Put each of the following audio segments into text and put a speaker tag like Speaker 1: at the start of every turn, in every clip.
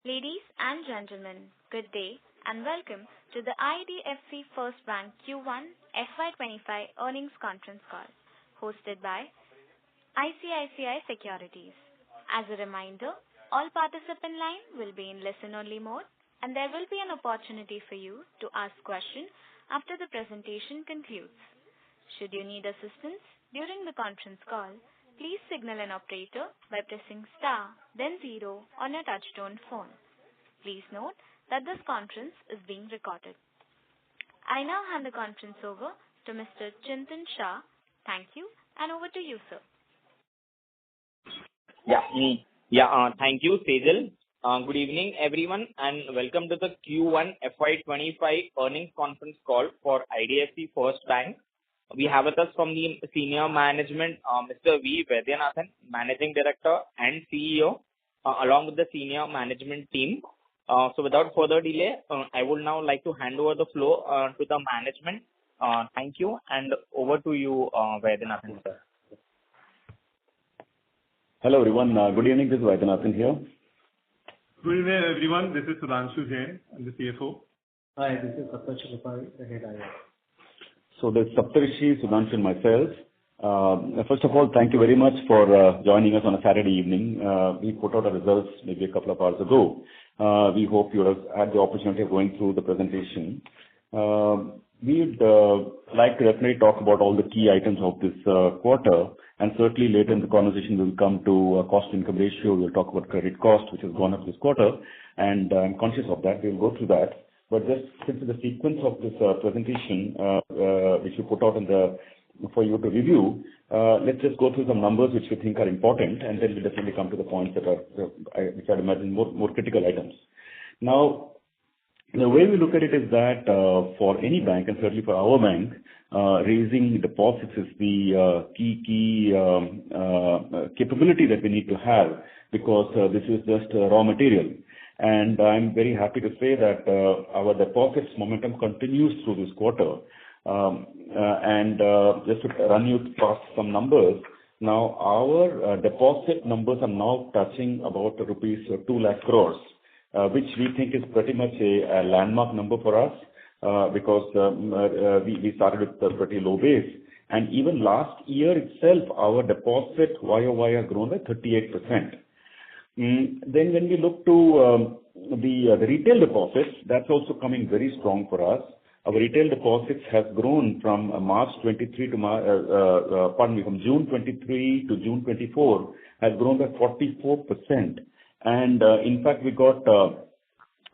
Speaker 1: Ladies and gentlemen, good day and welcome to the IDFC First Bank Q1 FY2025 earnings conference call hosted by ICICI Securities. As a reminder, all participant line will be in listen-only mode and there will be an opportunity for you to ask questions after the presentation concludes. Should you need assistance during the conference call, please signal an operator by pressing star, then 0 on your touchtone phone. Please note that this conference is being recorded. I now hand the conference over to Mr. Chintan Shah. Thank you, and over to you, sir.
Speaker 2: Thank you, Sejal. Good evening, everyone, and welcome to the Q1 FY2025 earnings conference call for IDFC First Bank. We have with us from the senior management, Mr. V. Vaidyanathan, Managing Director and CEO, along with the senior management team. So without further delay, I would now like to hand over the floor to the management. Thank you, and over to you, Vaidyanathan, sir.
Speaker 3: Hello, everyone. Good evening. This is Vaidyanathan here.
Speaker 4: Good evening, everyone. This is Sudhanshu Jain. I'm the CFO.
Speaker 5: Hi, this is Saptarshi Gopal, the head IR.
Speaker 3: So there's Saptarshi, Sudhanshu, and myself. First of all, thank you very much for joining us on a Saturday evening. We put out our results maybe a couple of hours ago. We hope you have had the opportunity of going through the presentation. We'd like to definitely talk about all the key items of this quarter, and certainly later in the conversation we'll come to cost-income ratio. We'll talk about credit cost, which has gone up this quarter, and I'm conscious of that. We'll go through that. But just since the sequence of this presentation, which we put out for you to review, let's just go through some numbers which we think are important, and then we'll definitely come to the points that are, which I'd imagine, more critical items. Now, the way we look at it is that for any bank, and certainly for our bank, raising deposits is the key capability that we need to have, because this is just raw material. And I'm very happy to say that our deposits momentum continues through this quarter. Just to run you past some numbers, now our deposit numbers are now touching about rupees 2 lakh crores, which we think is pretty much a landmark number for us, because we started with a pretty low base. And even last year itself, our deposit YOY has grown by 38%. Then when we look to the retail deposits, that's also coming very strong for us. Our retail deposits has grown from March 23 to from June 23 to June 24 has grown by 44%. And in fact, we got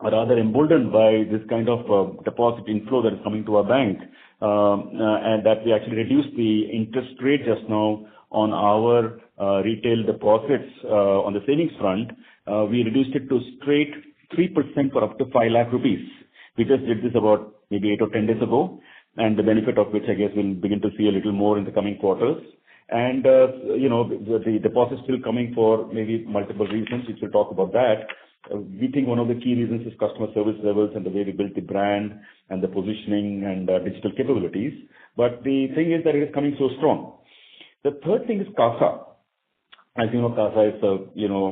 Speaker 3: rather emboldened by this kind of deposit inflow that is coming to our bank, and that we actually reduced the interest rate just now on our retail deposits on the savings front. We reduced it to straight 3% for up to 5 lakh rupees. We just did this about maybe 8 or 10 days ago, and the benefit of which I guess we'll begin to see a little more in the coming quarters. And the deposits still coming for maybe multiple reasons, which we'll talk about that. We think one of the key reasons is customer service levels and the way we built the brand and the positioning and digital capabilities. But the thing is that it is coming so strong. The third thing is CASA. As you know, CASA is a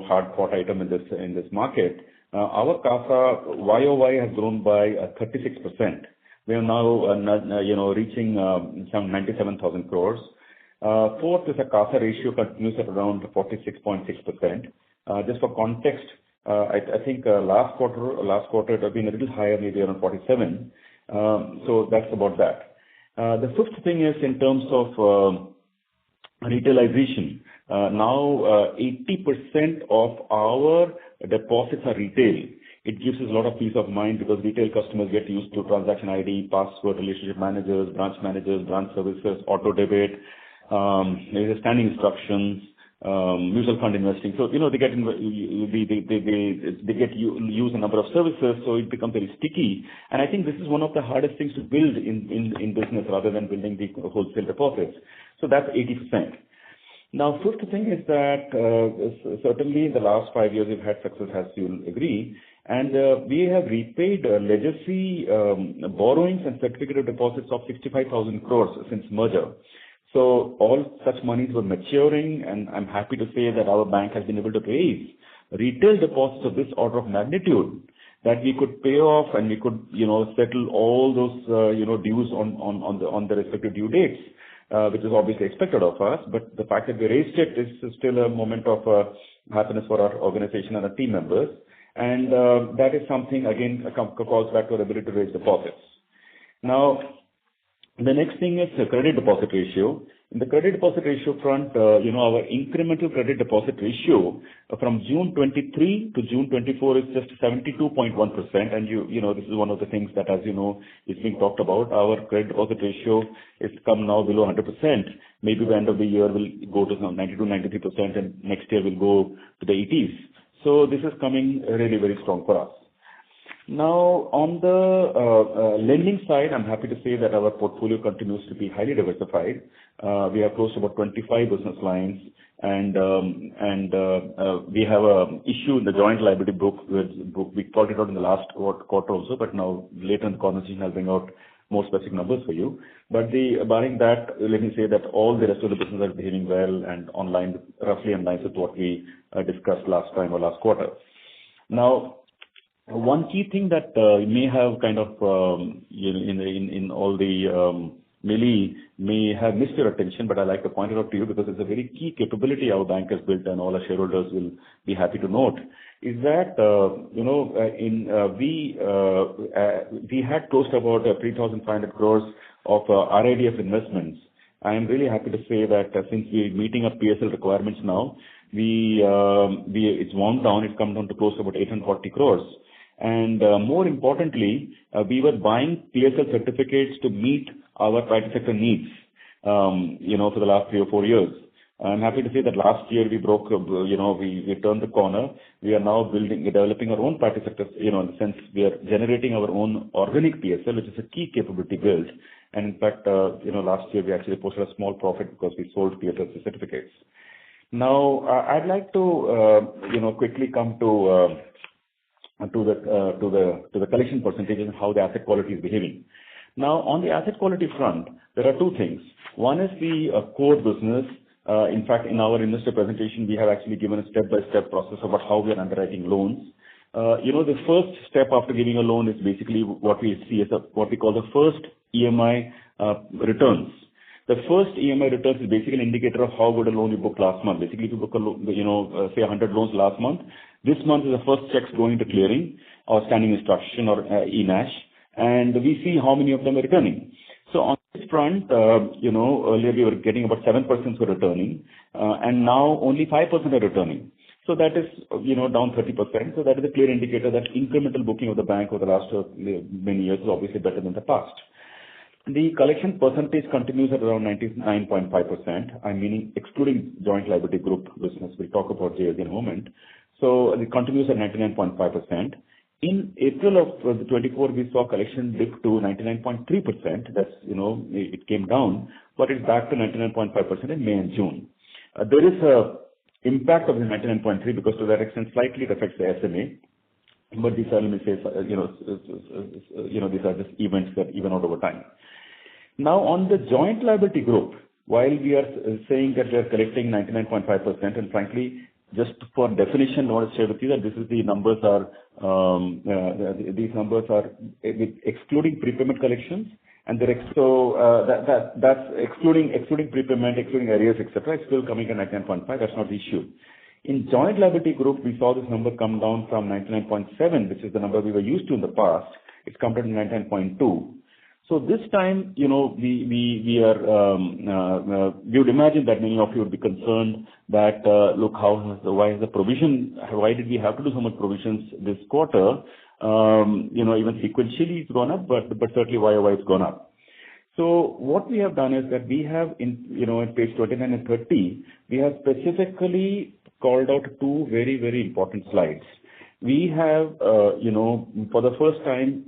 Speaker 3: hard-fought item in this market. Our CASA YOY has grown by 36%. We are now reaching some 97,000 crores. Fourth is a CASA ratio continues at around 46.6%. Just for context, I think last quarter it had been a little higher, maybe around 47. So that's about that. The fifth thing is in terms of retailization. Now 80% of our deposits are retail. It gives us a lot of peace of mind because retail customers get used to transaction ID, password, relationship managers, branch services, auto debit, there's standing instructions, mutual fund investing. So they get use a number of services, so it becomes very sticky. And I think this is one of the hardest things to build in business rather than building the wholesale deposits. So that's 80%. Now, fifth thing is that certainly in the last 5 years we've had success, as you'll agree, and we have repaid legacy borrowings and certificate of deposits of 65,000 crores since merger. So all such monies were maturing, and I'm happy to say that our bank has been able to raise retail deposits of this order of magnitude, that we could pay off and we could, settle all those, dues on the respective due dates, which is obviously expected of us. But the fact that we raised it is still a moment of happiness for our organization and our team members. And that is something, again, calls back to our ability to raise deposits. Now, the next thing is the credit deposit ratio. In the credit deposit ratio front, our incremental credit deposit ratio from June 23 to June 24 is just 72.1%. And this is one of the things that, as you know, is being talked about. Our credit deposit ratio is come now below 100%. Maybe by the end of the year we'll go to 92, 93%, and next year we'll go to the 80s. So this is coming really very strong for us. Now, on the lending side, I'm happy to say that our portfolio continues to be highly diversified. We have close to about 25 business lines, and we have a issue in the joint liability book. We called it out in the last quarter also, but now later in the conversation I'll bring out more specific numbers for you. But barring that, let me say that all the rest of the businesses are behaving well and roughly in line with what we discussed last time or last quarter. Now, one key thing that may have kind of in all the may have missed your attention, but I like to point it out to you because it's a very key capability our bank has built, and all our shareholders will be happy to note, is that we had close to about 3,500 crores of RIDF investments. I am really happy to say that since we're meeting up PSL requirements now, it's wound down. It's come down to close to about 840 crores. And more importantly, we were buying PSL certificates to meet our private sector needs, for the last 3 or 4 years. I'm happy to say that last year we broke, we turned the corner. We are now developing our own private sector, in the sense we are generating our own organic PSL, which is a key capability build. And in fact, last year we actually posted a small profit because we sold PSL certificates. Now, I'd like to, quickly come to the collection percentages and how the asset quality is behaving. Now, on the asset quality front, there are two things. One is the core business. In fact, in our investor presentation, we have actually given a step-by-step process about how we are underwriting loans. The first step after giving a loan is basically what we see as what we call the first EMI returns. The first EMI returns is basically an indicator of how good a loan you booked last month. Basically, if you book a loan, say 100 loans last month, this month is the first checks going into clearing or standing instruction or ENASH, and we see how many of them are returning. So on this front, earlier we were getting about 7% were returning, and now only 5% are returning. So that is, down 30%. So that is a clear indicator that incremental booking of the bank over the last many years is obviously better than the past. The collection percentage continues at around 99.5%. I'm meaning excluding joint liability group business. We'll talk about JLG in a moment. So it continues at 99.5%. In April of 24, we saw collection dip to 99.3%. That's, it came down, but it's back to 99.5% in May and June. There is a impact of the 99.3 because to that extent slightly it affects the SMA. But these are, let me say, these are just events that even out over time. Now, on the joint liability group, while we are saying that we are collecting 99.5%, and frankly, just for definition, I want to share with you that these numbers are excluding prepayment collections, and that's excluding prepayment, excluding arrears, etc. It's still coming at 99.5. That's not the issue. In joint liability group, we saw this number come down from 99.7, which is the number we were used to in the past. It's come down to 99.2. So this time, we would imagine that many of you would be concerned that, look, why did we have to do so much provisions this quarter? Even sequentially it's gone up, but certainly YOY it's gone up. So what we have done is that we have in page 29 and 30, we have specifically called out two very, very important slides. We have, for the first time,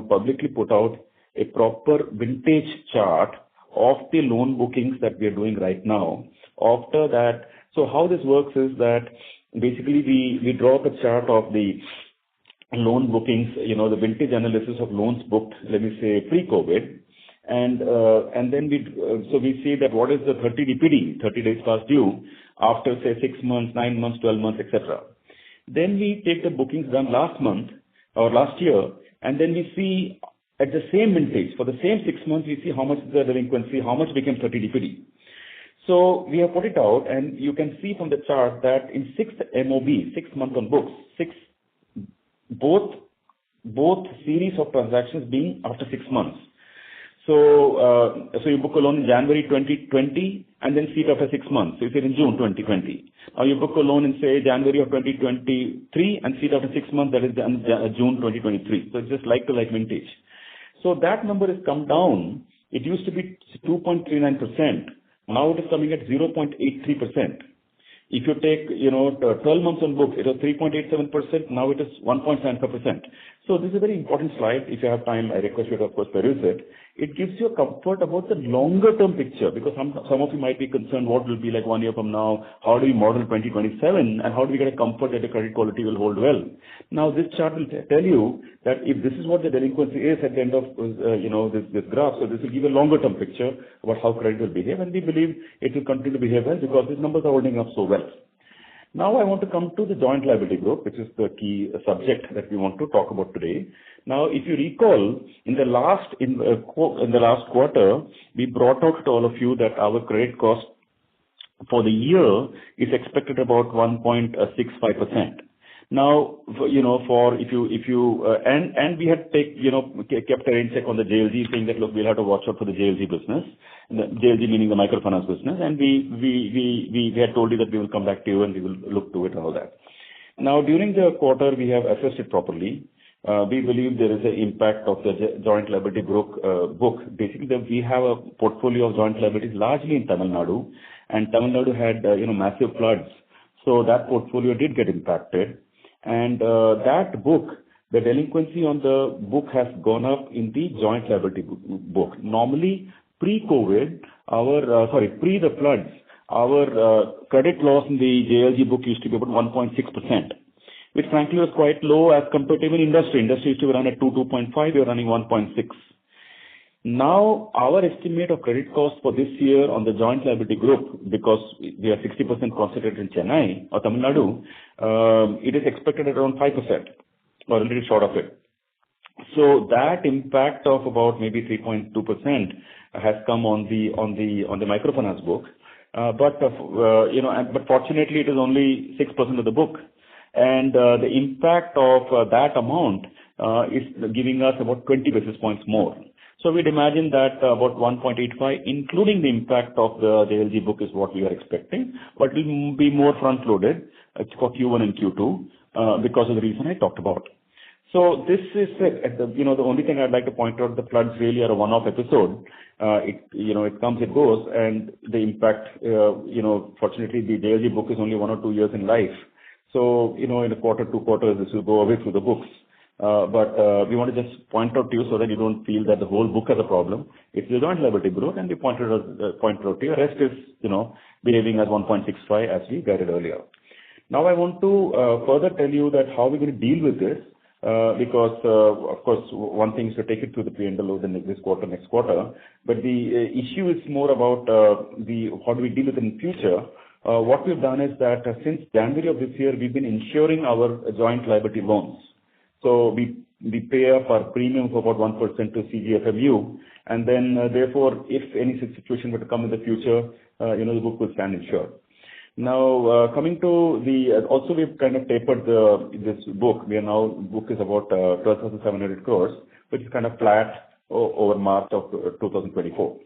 Speaker 3: publicly put out a proper vintage chart of the loan bookings that we are doing right now. After that, so how this works is that basically we draw up a chart of the loan bookings, the vintage analysis of loans booked, let me say, pre-COVID. And then we see that what is the 30 DPD, 30 days past due, after say 6 months, 9 months, 12 months, etc. Then we take the bookings done last month or last year, and then we see at the same vintage, for the same 6 months, we see how much is the delinquency, how much became 30 DPD. So we have put it out, and you can see from the chart that in 6th MOB, 6 months on books, both series of transactions being after 6 months. So you book a loan in January 2020 and then see it after 6 months. So you say in June 2020. Now you book a loan in say January of 2023 and see it after 6 months, that is June 2023. So it's just like to like vintage. So that number has come down. It used to be 2.39%. Now it is coming at 0.83%. If you take, 12 months on book, it was 3.87%. Now it is 1.75%. So this is a very important slide. If you have time, I request you to, of course, peruse it. It gives you a comfort about the longer term picture, because some of you might be concerned what will be like 1 year from now, how do we model 2027, and how do we get a comfort that the credit quality will hold well. Now this chart will tell you that if this is what the delinquency is at the end of this graph, so this will give a longer term picture about how credit will behave, and we believe it will continue to behave well because these numbers are holding up so well. Now I want to come to the joint liability group, which is the key subject that we want to talk about today. Now, if you recall, in the last quarter, we brought out to all of you that our credit cost for the year is expected about 1.65%. Now, and we had kept a rain check on the JLG, saying that, look, we'll have to watch out for the JLG business, the JLG meaning the microfinance business, and we had told you that we will come back to you and we will look to it and all that. Now, during the quarter, we have assessed it properly. We believe there is an impact of the joint liability book. Basically, we have a portfolio of joint liabilities largely in Tamil Nadu, and Tamil Nadu had massive floods, so that portfolio did get impacted. And that book, the delinquency on the book has gone up in the joint liability book. Normally, pre-COVID, pre the floods, our credit loss in the JLG book used to be about 1.6%, which frankly was quite low as compared to even industry. Industry used to run at 2.5, we are running 1.6. Now, our estimate of credit cost for this year on the joint liability group, because we are 60% concentrated in Chennai or Tamil Nadu, it is expected at around 5% or a little short of it. So that impact of about maybe 3.2% has come on the microfinance book, but fortunately it is only 6% of the book, and the impact of that amount is giving us about 20 basis points more. So we'd imagine that about 1.85, including the impact of the JLG book, is what we are expecting, but it will be more front-loaded for Q1 and Q2 because of the reason I talked about. So this is the only thing I'd like to point out: the floods really are a one-off episode. It comes, it goes, and the impact. Fortunately, the JLG book is only 1 or 2 years in life. So in a quarter, 2 quarters, this will go away through the books. But we want to just point out to you so that you don't feel that the whole book has a problem. It's the joint liability growth, and we pointed out to you. The rest is, behaving as 1.65 as we guided earlier. Now I want to further tell you that how we're going to deal with this, because of course one thing is to take it through the P&L over this quarter, next quarter, but the issue is more about how do we deal with it in future. What we've done is that since January of this year, we've been insuring our joint liability loans. So we pay up our premium for about 1% to CGFMU, and then therefore, if any situation were to come in the future, the book will stand insured. Now, coming to also we've kind of tapered this book. Book is about 12,700 crores, which is kind of flat over March of 2024.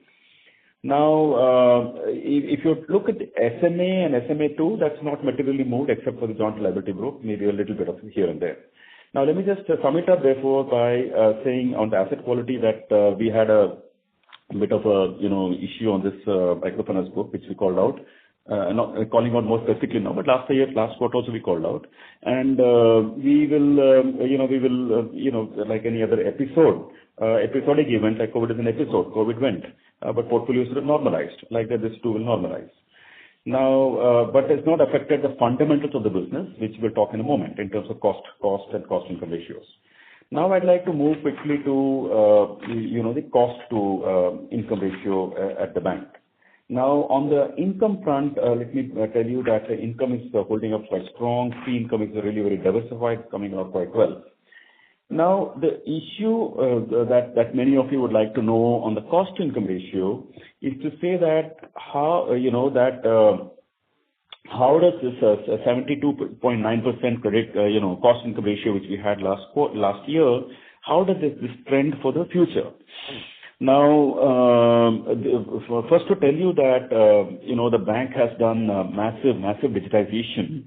Speaker 3: Now, if you look at the SMA and SMA2, that's not materially moved except for the joint liability group, maybe a little bit of here and there. Now, let me just sum it up, therefore, by saying on the asset quality that we had a bit of a issue on this microfinance book, which we called out. Not calling out more specifically now, but last quarter also we called out, and we will like any other episodic event, like COVID is an episode. COVID went, but portfolios are normalized, like that. This too will normalize. Now, but it's not affected the fundamentals of the business, which we'll talk in a moment in terms of cost and cost income ratios. Now, I'd like to move quickly to the cost to income ratio at the bank. Now, on the income front, let me tell you that the income is holding up quite strong. Fee income is really very diversified, coming out quite well. Now, the issue that many of you would like to know on the cost-to-income ratio is to say that how does this 72.9% credit cost-income ratio which we had last year, how does this trend for the future? Now, first to tell you that the bank has done massive digitization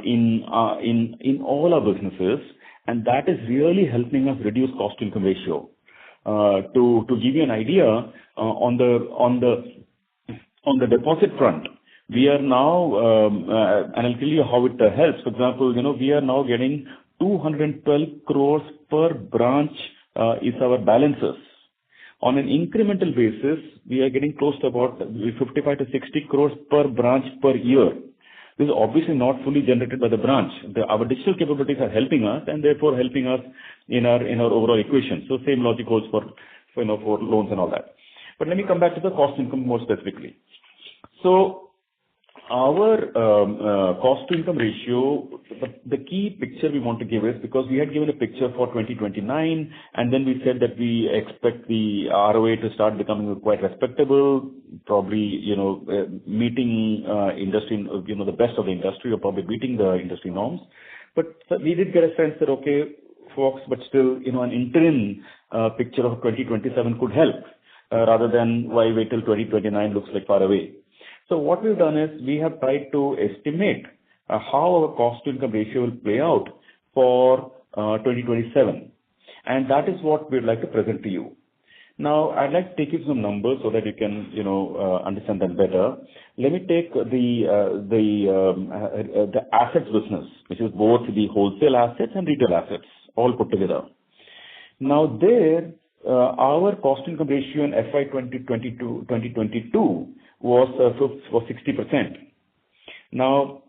Speaker 3: in all our businesses, and that is really helping us reduce cost-income ratio. To give you an idea, on the deposit front, we are now, and I'll tell you how it helps. For example, we are now getting 212 crores per branch is our balances. On an incremental basis, we are getting close to about 55 to 60 crores per branch per year. This is obviously not fully generated by the branch. Our digital capabilities are helping us and therefore helping us in our overall equation. So same logic holds for loans and all that. But let me come back to the cost income more specifically. So our cost to income ratio, the key picture we want to give is, because we had given a picture for 2029 and then we said that we expect the ROA to start becoming quite respectable, probably meeting industry, the best of the industry, or probably beating the industry norms. But we did get a sense that okay folks, but still an interim picture of 2027 could help rather than why wait till 2029 looks like far away. So what we've done is we have tried to estimate how our cost to income ratio will play out for 2027. And that is what we'd like to present to you. Now, I'd like to take you some numbers so that you can, understand them better. Let me take the assets business, which is both the wholesale assets and retail assets, all put together. Now, there, our cost income ratio in FY 2022 was 60%. Now,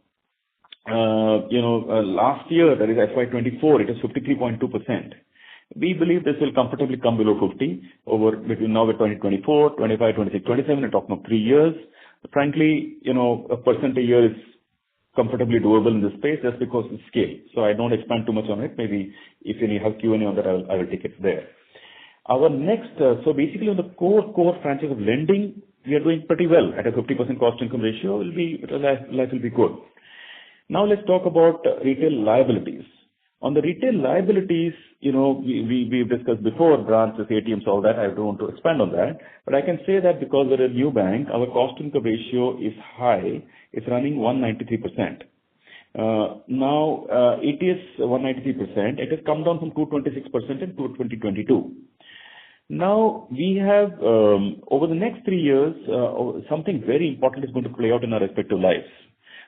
Speaker 3: last year, that is FY24, it is 53.2%. We believe this will comfortably come below 50 between now with 2024, 25, 26, 27. We're talking of 3 years. Frankly, a percent a year is comfortably doable in this space just because it's scale. So I don't expand too much on it. Maybe if you have Q&A on that, I will take it there. Our next, so basically on the core franchise of lending, we are doing pretty well at a 50% cost income ratio. Life will be good. Now let's talk about retail liabilities. On the retail liabilities, we've discussed before, branches, ATMs, all that. I don't want to expand on that. But I can say that because we're a new bank, our cost income ratio is high. It's running 193%. Now, it is 193%. It has come down from 226% in 2022. Now, we have, over the next 3 years, something very important is going to play out in our respective lives.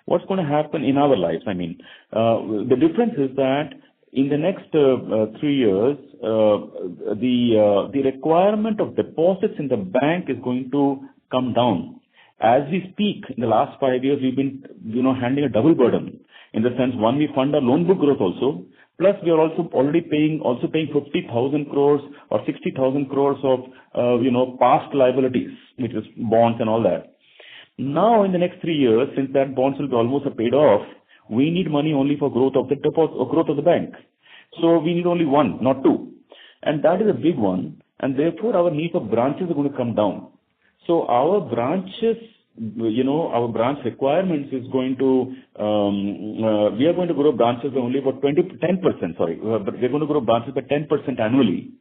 Speaker 3: What's going to happen in our lives? I mean, the difference is that in the next 3 years, the requirement of deposits in the bank is going to come down. As we speak, in the last 5 years, we've been, handling a double burden. In the sense, one, we fund our loan book growth also. Plus, we are also already paying 50,000 crores or 60,000 crores of, past liabilities, which is bonds and all that. Now, in the next 3 years, since that bonds will be almost paid off, we need money only for growth of the deposit or growth of the bank. So we need only one, not two. And that is a big one. And therefore, our need for branches are going to come down. So our branches, our branch requirements is going to, we are going to grow branches by only about 10%, sorry. We're going to grow branches by 10% annually.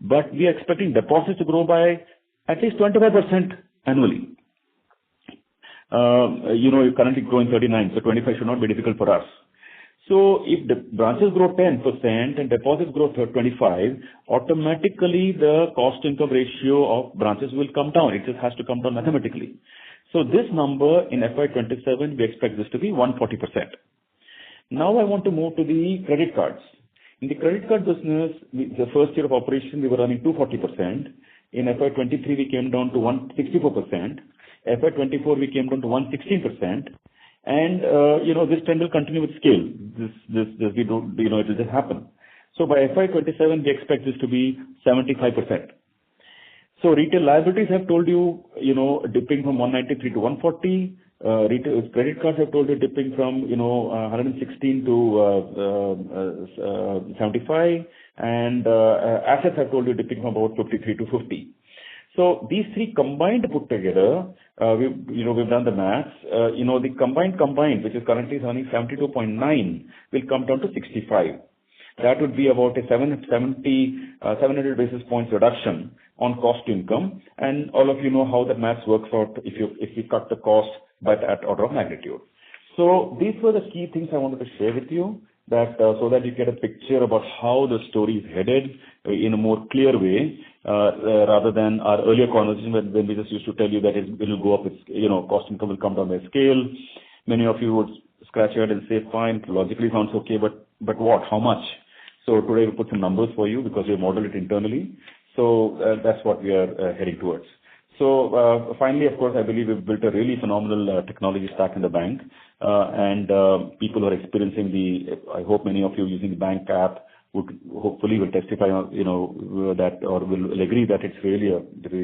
Speaker 3: But we are expecting deposits to grow by at least 25% annually. You're currently growing 39, so 25 should not be difficult for us. So if the branches grow 10% and deposits grow 25, automatically the cost income ratio of branches will come down. It just has to come down mathematically. So this number in FY27, we expect this to be 140%. Now I want to move to the credit cards. In the credit card business, the first year of operation, we were running 240%. In FY23, we came down to 164%. FY24, we came down to 116%. And, this trend will continue with scale. We don't, it will just happen. So by FY27, we expect this to be 75%. So So retail liabilities have told you, dipping from 193 to 140. Retail credit cards have told you dipping from, 116 to 75. And assets have told you dipping from about 53 to 50. So these three combined put together, we've done the maths. The combined, which is currently earning 72.9, will come down to 65. That would be about a 700 basis points reduction on cost to income. And all of you know how that maths works out if you cut the cost by that order of magnitude. So these were the key things I wanted to share with you, that so that you get a picture about how the story is headed in a more clear way, rather than our earlier conversation when we just used to tell you that it will go up, cost income will come down by scale. Many of you would scratch your head and say, fine, logically sounds okay, but what? How much? So today we put some numbers for you because we modeled it internally. So that's what we are heading towards. So finally, of course, I believe we've built a really phenomenal technology stack in the bank, and people who are experiencing I hope many of you using the bank app would hopefully will testify, that or will agree that it's really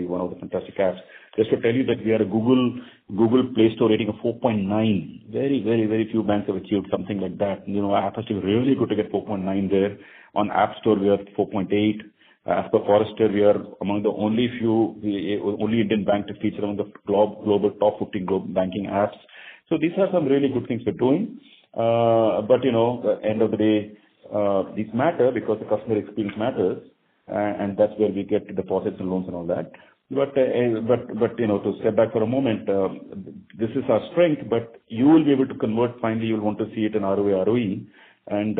Speaker 3: one of the fantastic apps. Just to tell you that we are a Google Play Store rating of 4.9. Very, very, very few banks have achieved something like that. App has to be really good to get 4.9 there. On App Store, we are 4.8. As per Forrester, we are among the only Indian bank to feature among the global top 15 global banking apps. So these are some really good things we're doing. But at the end of the day, these matter because the customer experience matters, and that's where we get deposits and loans and all that. But to step back for a moment, this is our strength, but you will be able to convert. Finally, you'll want to see it in ROE. And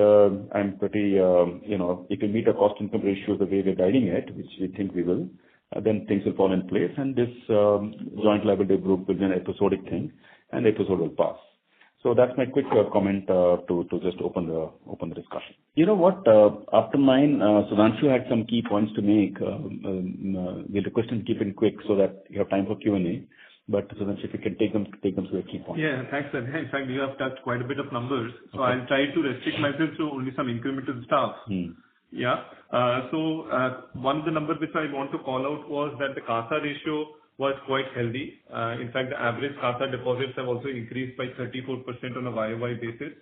Speaker 3: I'm pretty, if we meet a cost income ratio the way we're guiding it, which we think we will, then things will fall in place, and this joint liability group will be an episodic thing, and the episode will pass. So that's my quick comment to just open the discussion. You know what? After mine, Sudhanshu had some key points to make. We'll request him to keep it quick so that you have time for Q&A. But Sudhanshu, if you can take them to a key point.
Speaker 4: Yeah, thanks, sir. In fact, you have touched quite a bit of numbers, so okay. I'll try to restrict myself to only some incremental stuff. Yeah. So one of the numbers which I want to call out was that the CASA ratio was quite healthy. In fact, the average CASA deposits have also increased by 34% on a YOY basis.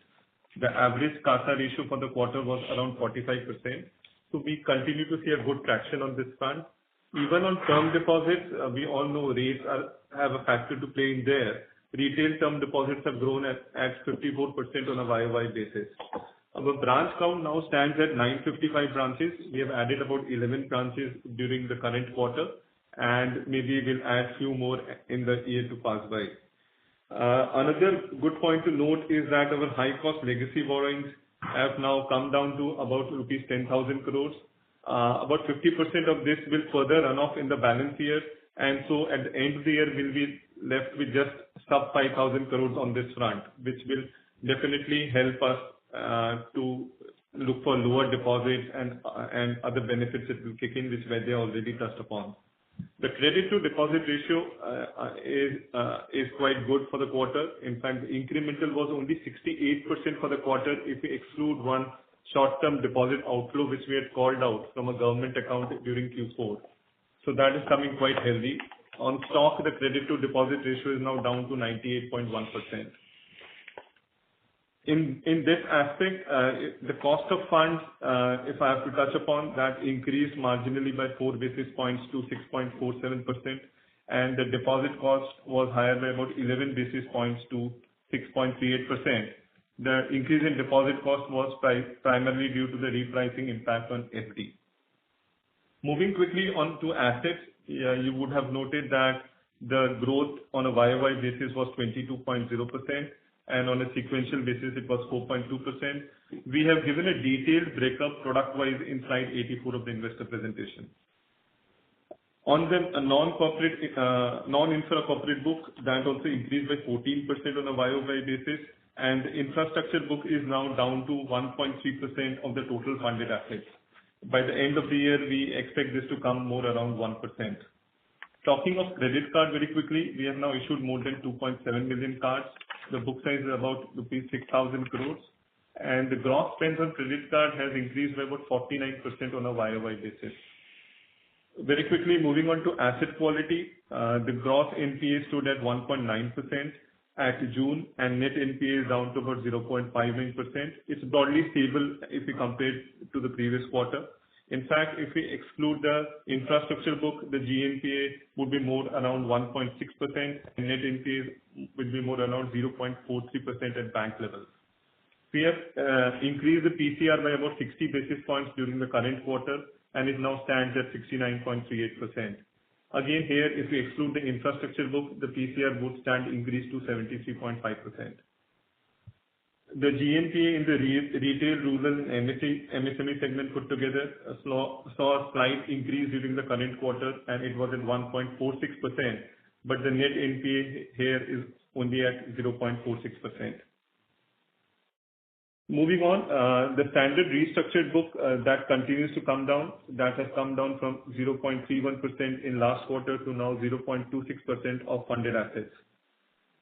Speaker 4: The average CASA ratio for the quarter was around 45%. So we continue to see a good traction on this front. Even on term deposits, we all know rates have a factor to play in there. Retail term deposits have grown at 54% on a YOY basis. Our branch count now stands at 955 branches. We have added about 11 branches during the current quarter, and maybe we'll add few more in the year to pass by. Another good point to note is that our high-cost legacy borrowings have now come down to about rupees 10,000 crores. About 50% of this will further run off in the balance year, and so at the end of the year we'll be left with just sub 5,000 crores on this front, which will definitely help us to look for lower deposits and other benefits that will kick in, which they already touched upon. The credit to deposit ratio is quite good for the quarter. In fact, the incremental was only 68% for the quarter if we exclude one short-term deposit outflow which we had called out from a government account during Q4. So that is coming quite healthy. On stock, the credit to deposit ratio is now down to 98.1%. In this aspect, the cost of funds, if I have to touch upon, that increased marginally by 4 basis points to 6.47%, and the deposit cost was higher by about 11 basis points to 6.38%. The increase in deposit cost was primarily due to the repricing impact on FD. Moving quickly on to assets, you would have noted that the growth on a YOY basis was 22.0%. And on a sequential basis, it was 4.2%. We have given a detailed breakup product-wise in slide 84 of the investor presentation. On the non-infra corporate book, that also increased by 14% on a YOY basis, and the infrastructure book is now down to 1.3% of the total funded assets. By the end of the year, we expect this to come more around 1%. Talking of credit card very quickly, we have now issued more than 2.7 million cards. The book size is about rupees 6,000 crores, and the gross spend on credit card has increased by about 49% on a YOY basis. Very quickly, moving on to asset quality. The gross NPA stood at 1.9% at June, and net NPA is down to about 0.59%. It's broadly stable if we compare it to the previous quarter. In fact, if we exclude the infrastructure book, the GNPA would be more around 1.6%, and net NPA will be more around 0.43% at bank level. We have increased the PCR by about 60 basis points during the current quarter, and it now stands at 69.38%. Again, here, if we exclude the infrastructure book, the PCR would stand increased to 73.5%. The GNPA in the retail, rural, and MSME segment put together saw a slight increase during the current quarter, and it was at 1.46%, but the net NPA here is only at 0.46%. Moving on, the standard restructured book that continues to come down. That has come down from 0.31% in last quarter to now 0.26% of funded assets.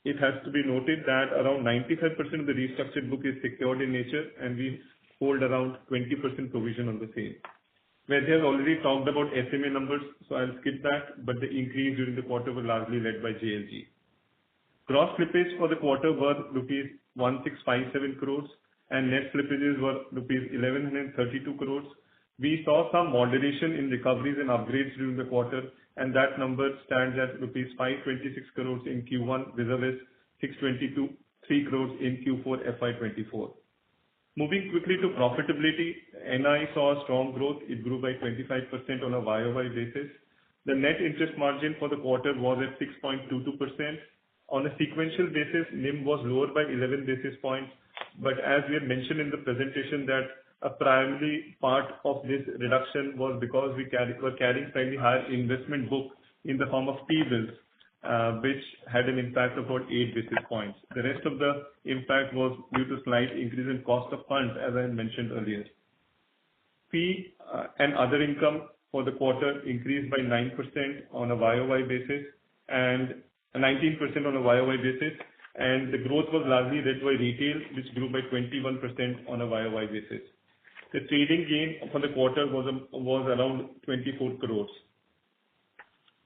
Speaker 4: It has to be noted that around 95% of the restructured book is secured in nature, and we hold around 20% provision on the same. Vaidya has already talked about SMA numbers, so I'll skip that, but the increase during the quarter was largely led by JLG. Gross slippage for the quarter was rupees 1657 crores, and net slippages were rupees 1132 crores. We saw some moderation in recoveries and upgrades during the quarter, and that number stands at rupees 526 crores in Q1 vis-a-vis 623 crores in Q4 FY24. Moving quickly to profitability, NI saw a strong growth. It grew by 25% on a YOY basis. The net interest margin for the quarter was at 6.22%. On a sequential basis, NIM was lower by 11 basis points, but as we had mentioned in the presentation that a primary part of this reduction was because we were carrying slightly higher investment book in the form of T-bills, which had an impact of about 8 basis points. The rest of the impact was due to slight increase in cost of funds, as I had mentioned earlier. Fee and other income for the quarter increased by 9% on a YOY basis and 19% on a YOY basis, and the growth was largely led by retail, which grew by 21% on a YOY basis. The trading gain for the quarter was around 24 crores.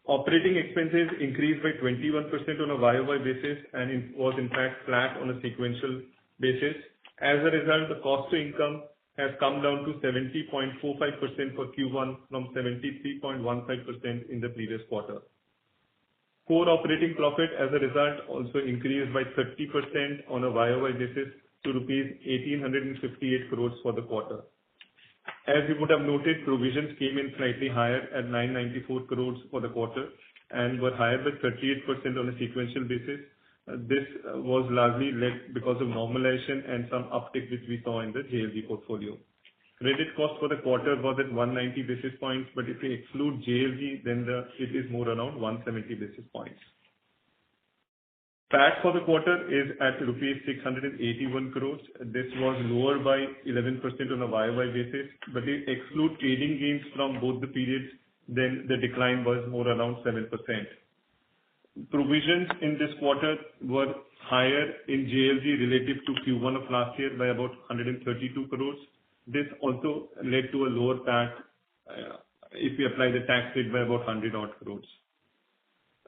Speaker 4: Operating expenses increased by 21% on a YOY basis, and it was in fact flat on a sequential basis. As a result, the cost to income has come down to 70.45% for Q1 from 73.15% in the previous quarter. Core operating profit as a result also increased by 30% on a YOY basis to rupees 1858 crores for the quarter. As you would have noted, provisions came in slightly higher at 994 crores for the quarter and were higher by 38% on a sequential basis. This was largely led because of normalization and some uptick which we saw in the JLG portfolio. Credit cost for the quarter was at 190 basis points, but if we exclude JLG, then it is more around 170 basis points. PAT for the quarter is at rupees 681 crores. This was lower by 11% on a YOY basis, but if exclude trading gains from both the periods, then the decline was more around 7%. Provisions in this quarter were higher in JLG relative to Q1 of last year by about 132 crores. This also led to a lower PAT if we apply the tax rate by about 100 odd crores.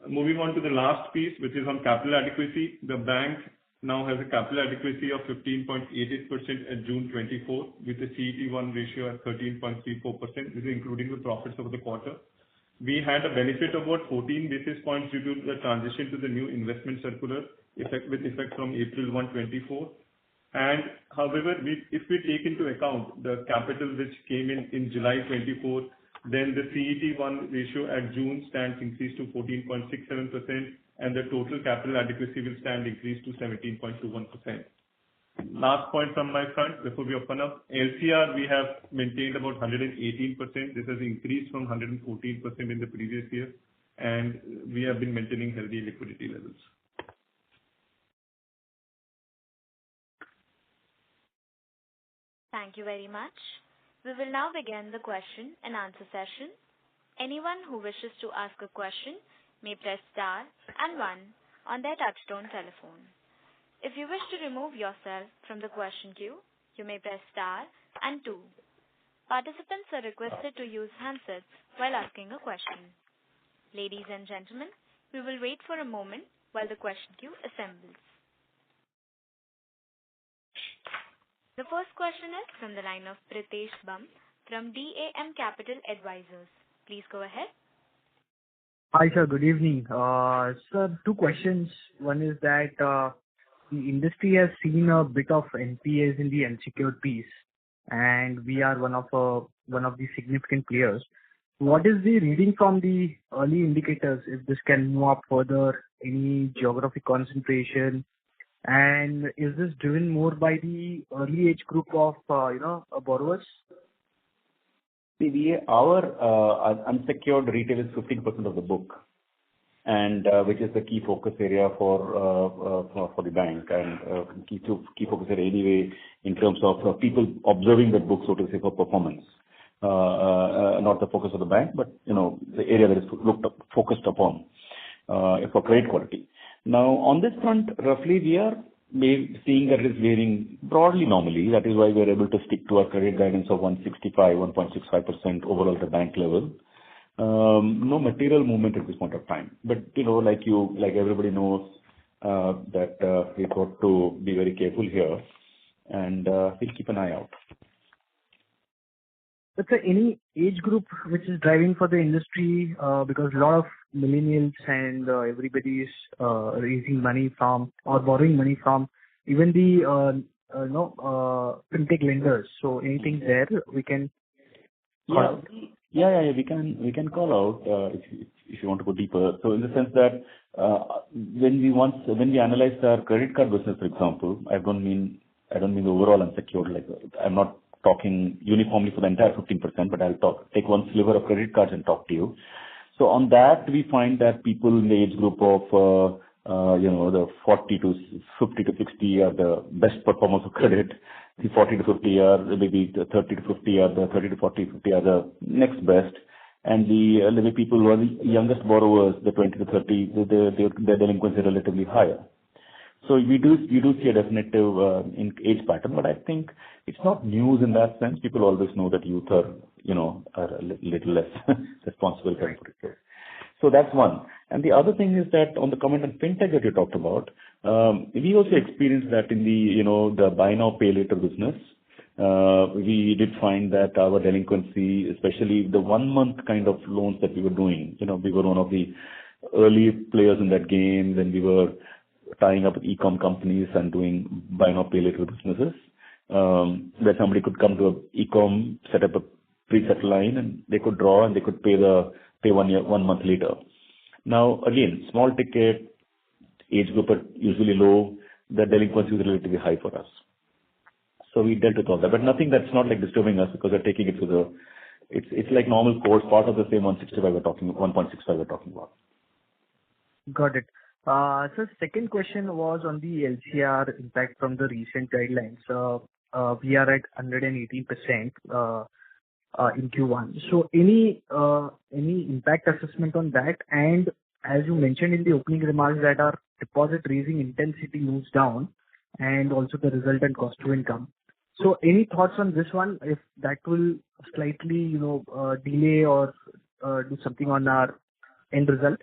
Speaker 4: Moving on to the last piece, which is on capital adequacy. The bank now has a capital adequacy of 15.88% at June 24, with a CET1 ratio at 13.34%. This is including the profits of the quarter. We had a benefit of about 14 basis points due to the transition to the new investment circular with effect from April 1, 24. And however, if we take into account the capital which came in July 24, then the CET1 ratio at June stands increased to 14.67%, and the total capital adequacy will stand increased to 17.21%. Last point from my front before we open up, LCR we have maintained about 118%. This has increased from 114% in the previous year, and we have been maintaining healthy liquidity levels.
Speaker 1: Thank you very much. We will now begin the question and answer session. Anyone who wishes to ask a question may press star and 1 on their touchtone telephone. If you wish to remove yourself from the question queue, you may press star and 2. participants are requested to use handsets while asking a question. Ladies and gentlemen, we will wait for a moment while the question queue assembles. The first question is from the line of Pritesh Bum from DAM Capital Advisors. Please go ahead.
Speaker 6: Hi, sir. Good evening. Sir, two questions. One is that the industry has seen a bit of NPAs in the unsecured piece, and we are one of the significant players. What is the reading from the early indicators, if this can move up further, any geographic concentration, and is this driven more by the early age group of borrowers?
Speaker 3: See, our unsecured retail is 15% of the book, and which is the key focus area for the bank, and key focus area anyway in terms of people observing that book, so to say, for performance. Not the focus of the bank, but the area that is focused upon for credit quality. Now, on this front, roughly we are seeing that it is varying broadly normally. That is why we are able to stick to our credit guidance of 1.65% overall at the bank level. No material movement at this point of time. But like everybody knows that we've got to be very careful here, and we'll keep an eye out.
Speaker 6: But sir, any age group which is driving for the industry, because a lot of millennials and everybody is raising money from or borrowing money from even the fintech lenders. So anything there we can call out?
Speaker 3: Yeah, we can call out if you want to go deeper. So in the sense that when we analyzed our credit card business, for example, I don't mean the overall unsecured. Like I'm not talking uniformly for the entire 15%, but I'll take one sliver of credit cards and talk to you. So on that, we find that people in the age group of the 40 to 50 to 60 are the best performers of credit. The 40 to 50 are maybe the 30 to 50 are the 30 to 40, 50 are the next best. And the people who are the youngest borrowers, the 20 to 30, their delinquency is relatively higher. So we do see a definitive in age pattern, but I think it's not news in that sense. People always know that youth are a little less responsible. So that's one. And the other thing is that on the comment on fintech that you talked about, we also experienced that in the buy now pay later business. We did find that our delinquency, especially the 1 month kind of loans that we were doing, we were one of the early players in that game when we were tying up with e-com companies and doing buy now pay later businesses, where somebody could come to a e-com, set up a preset line, and they could draw and they could pay 1 month later. Now again, small ticket, age group are usually low, the delinquency is relatively high for us. So we dealt with all that, but nothing that's not like disturbing us because we're taking it to it's like normal course, part of the same 1.65 we're talking about.
Speaker 6: Got it. So second question was on the LCR impact from the recent guidelines. We are at 118% in Q1. So any impact assessment on that? And as you mentioned in the opening remarks that our deposit raising intensity moves down and also the resultant cost to income. So any thoughts on this one, if that will slightly, delay or do something on our end result?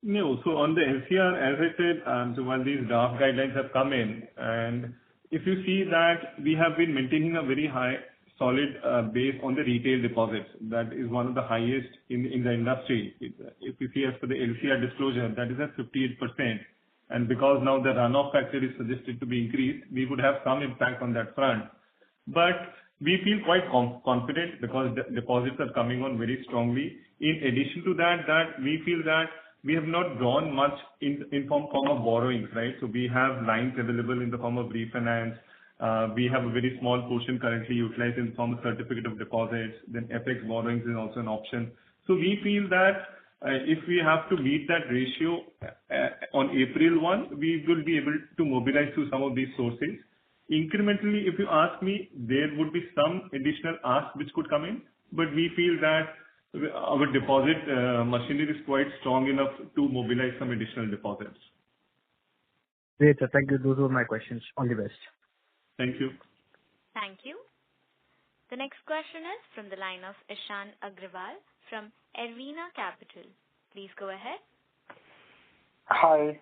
Speaker 4: No. So on the LCR, as I said, so while these draft guidelines have come in, and if you see that we have been maintaining a very high, solid base on the retail deposits, that is one of the highest in the industry. If you see as for the LCR disclosure, that is at 58%. And because now the runoff factor is suggested to be increased, we would have some impact on that front. But we feel quite confident because the deposits are coming on very strongly. In addition to that we feel that we have not drawn much in form of borrowings, right? So we have lines available in the form of refinance. We have a very small portion currently utilized in the form of certificate of deposits. Then FX borrowings is also an option. So we feel that if we have to meet that ratio on April 1, we will be able to mobilize through some of these sources. Incrementally, if you ask me, there would be some additional ask which could come in, but we feel that our deposit machinery is quite strong enough to mobilize some additional deposits.
Speaker 6: Great, sir. Thank you. Those were my questions. All the best.
Speaker 4: Thank you.
Speaker 1: Thank you. The next question is from the line of Ishan Agrawal from Ervina Capital. Please go ahead.
Speaker 7: Hi.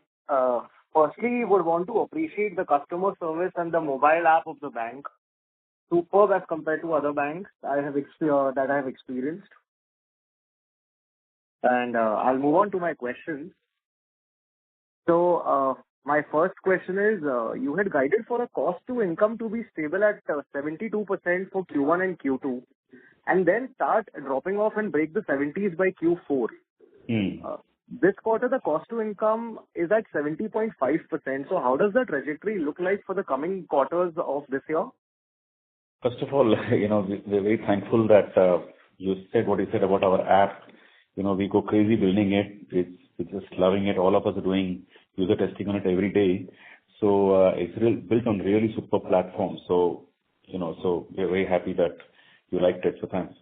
Speaker 7: Firstly, would want to appreciate the customer service and the mobile app of the bank. Superb as compared to other banks that I have experienced. And I'll move on to my questions. So, my first question is, you had guided for a cost to income to be stable at 72% for Q1 and Q2, and then start dropping off and break the 70s by Q4. This quarter, the cost to income is at 70.5%. So how does the trajectory look like for the coming quarters of this year?
Speaker 3: First of all, we're very thankful that you said what you said about our app. We go crazy building it. We're just loving it. All of us are doing user testing on it every day. So it's built on really super platform. So, so we're very happy that you liked it. So thanks.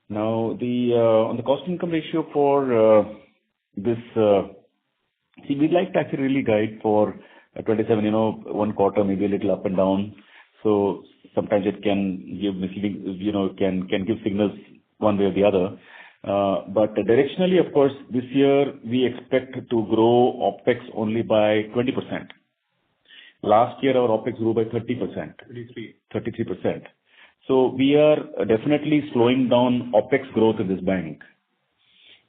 Speaker 3: Now, on the cost income ratio for this, we'd like to actually really guide for 27, one quarter, maybe a little up and down. So sometimes it can give misleading, can give signals one way or the other. But directionally, of course, this year we expect to grow OPEX only by 20%. Last year our OPEX grew by 30%. 33%. So we are definitely slowing down OPEX growth in this bank.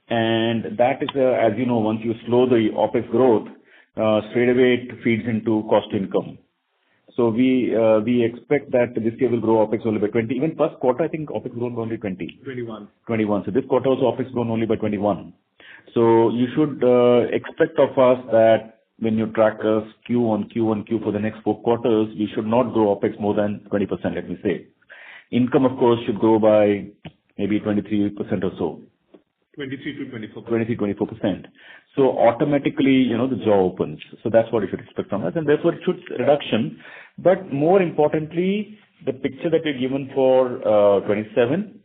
Speaker 3: And that is, as you know, once you slow the OPEX growth, straight away it feeds into cost income. So we expect that this year will grow OPEX only by 20. Even first quarter, I think OPEX grown only 20. 21. So this quarter also OPEX grown only by 21. So you should expect of us that when you track us Q on Q for the next 4 quarters, we should not grow OPEX more than 20%, let me say. Income, of course, should grow by maybe 23% or so. 23-24%. So automatically, the jaw opens. So that's what you should expect from us. And therefore, it should reduction. But more importantly, the picture that we've given for 27,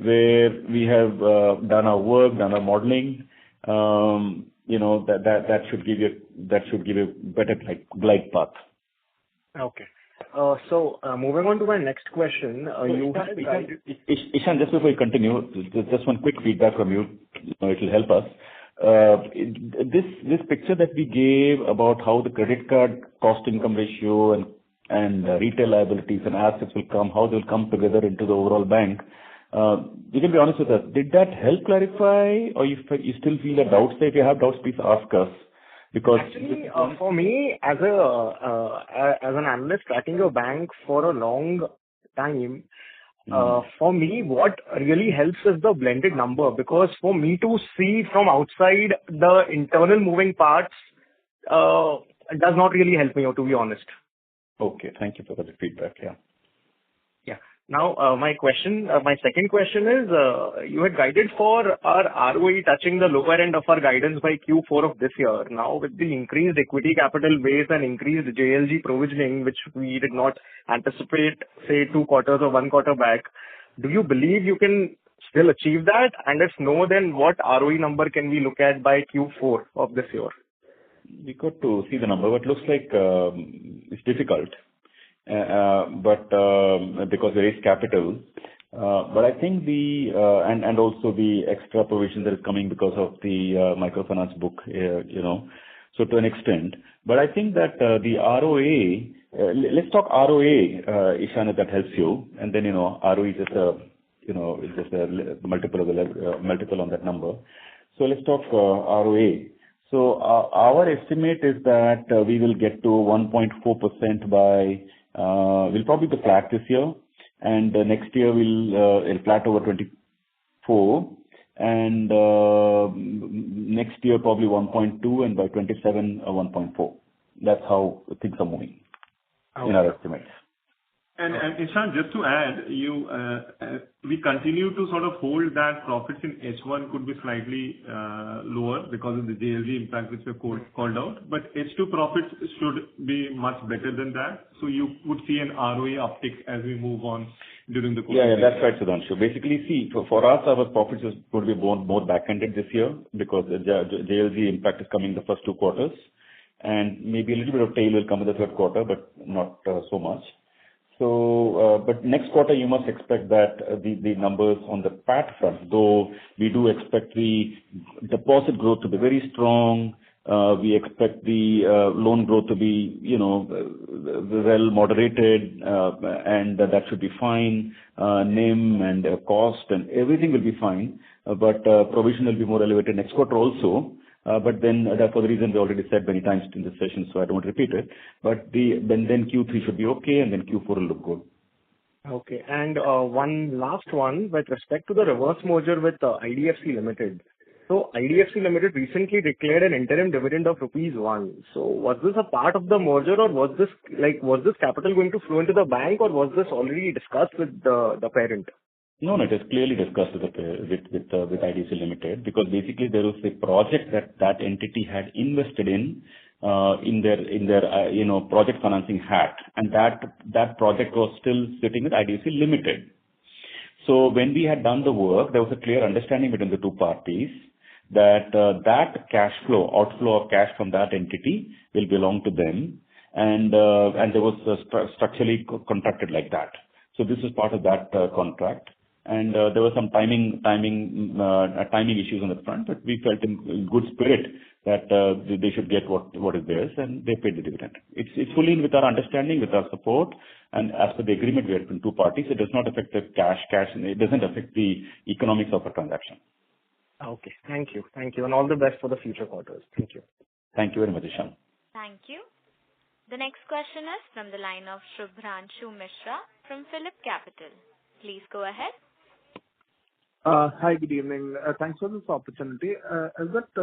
Speaker 3: where we have done our work, done our modeling, that should give you better glide path.
Speaker 7: Okay. So moving on to my next question,
Speaker 3: Ishan, just before you continue, just one quick feedback from you. It will help us. This picture that we gave about how the credit card cost income ratio and retail liabilities and assets will come, how they will come together into the overall bank. You can be honest with us. Did that help clarify, or you still feel a doubt? If you have doubts, please ask us. Because
Speaker 7: actually, for me, as an analyst tracking your bank for a long time, for me, what really helps is the blended number. Because for me to see from outside the internal moving parts does not really help me, to be honest.
Speaker 3: Okay, thank you for the feedback. Yeah.
Speaker 7: Now, my second question is, you had guided for our ROE touching the lower end of our guidance by Q4 of this year. Now, with the increased equity capital base and increased JLG provisioning, which we did not anticipate, say, 2 quarters or 1 quarter back, do you believe you can still achieve that? And if no, then what ROE number can we look at by Q4 of this year?
Speaker 3: We got to see the number, but looks like it's difficult. But because there is capital, but I think and also the extra provision that is coming because of the microfinance book, so to an extent. But I think that the ROA, let's talk ROA, Ishan, if that helps you, and then ROE is just it's just a multiple on that number. So let's talk ROA. So our estimate is that we will get to 1.4% by. We'll probably be flat this year, and next year it'll flat over 24, and next year probably 1.2, and by 27 1.4. That's how things are moving in our estimates.
Speaker 4: And Ishan, just to add, we continue to sort of hold that profits in H1 could be slightly lower because of the JLG impact which we called out, but H2 profits should be much better than that. So you would see an ROA uptick as we move on during the course.
Speaker 3: Yeah, that's right, Sudhanshu. Basically, see, for us, our profits is going to be more back-ended this year because the JLG impact is coming the first 2 quarters, and maybe a little bit of tail will come in the 3rd quarter, but not so much. But next quarter, you must expect that the numbers on the PAT front, though we do expect the deposit growth to be very strong. We expect the loan growth to be, well moderated, and that should be fine. NIM and cost and everything will be fine, but provision will be more elevated next quarter also. But then that for the reason we already said many times in this session, so I don't repeat it. But then Q3 should be okay, and then Q4 will look good.
Speaker 7: Okay. And one last one with respect to the reverse merger with IDFC Limited. So IDFC Limited recently declared an interim dividend of ₹1. So was this a part of the merger, or was this capital going to flow into the bank, or was this already discussed with the parent?
Speaker 3: No, it is clearly discussed with IDFC Limited, because basically there was a project that entity had invested in their project financing hat, and that project was still sitting with IDFC Limited. So when we had done the work, there was a clear understanding between the two parties that that cash flow, outflow of cash from that entity will belong to them, and there was structurally contracted like that. So this is part of that contract. And there were some timing issues on the front, but we felt in good spirit that they should get what is theirs, and they paid the dividend. It's fully with our understanding, with our support, and as per the agreement we had between two parties, it does not affect the cash, and it doesn't affect the economics of a transaction.
Speaker 7: Okay, thank you, and all the best for the future quarters. Thank you.
Speaker 3: Thank you very much, Ishan.
Speaker 1: Thank you. The next question is from the line of Shubhranshu Mishra from Phillip Capital. Please go ahead.
Speaker 8: Hi, good evening. Thanks for this opportunity. I've got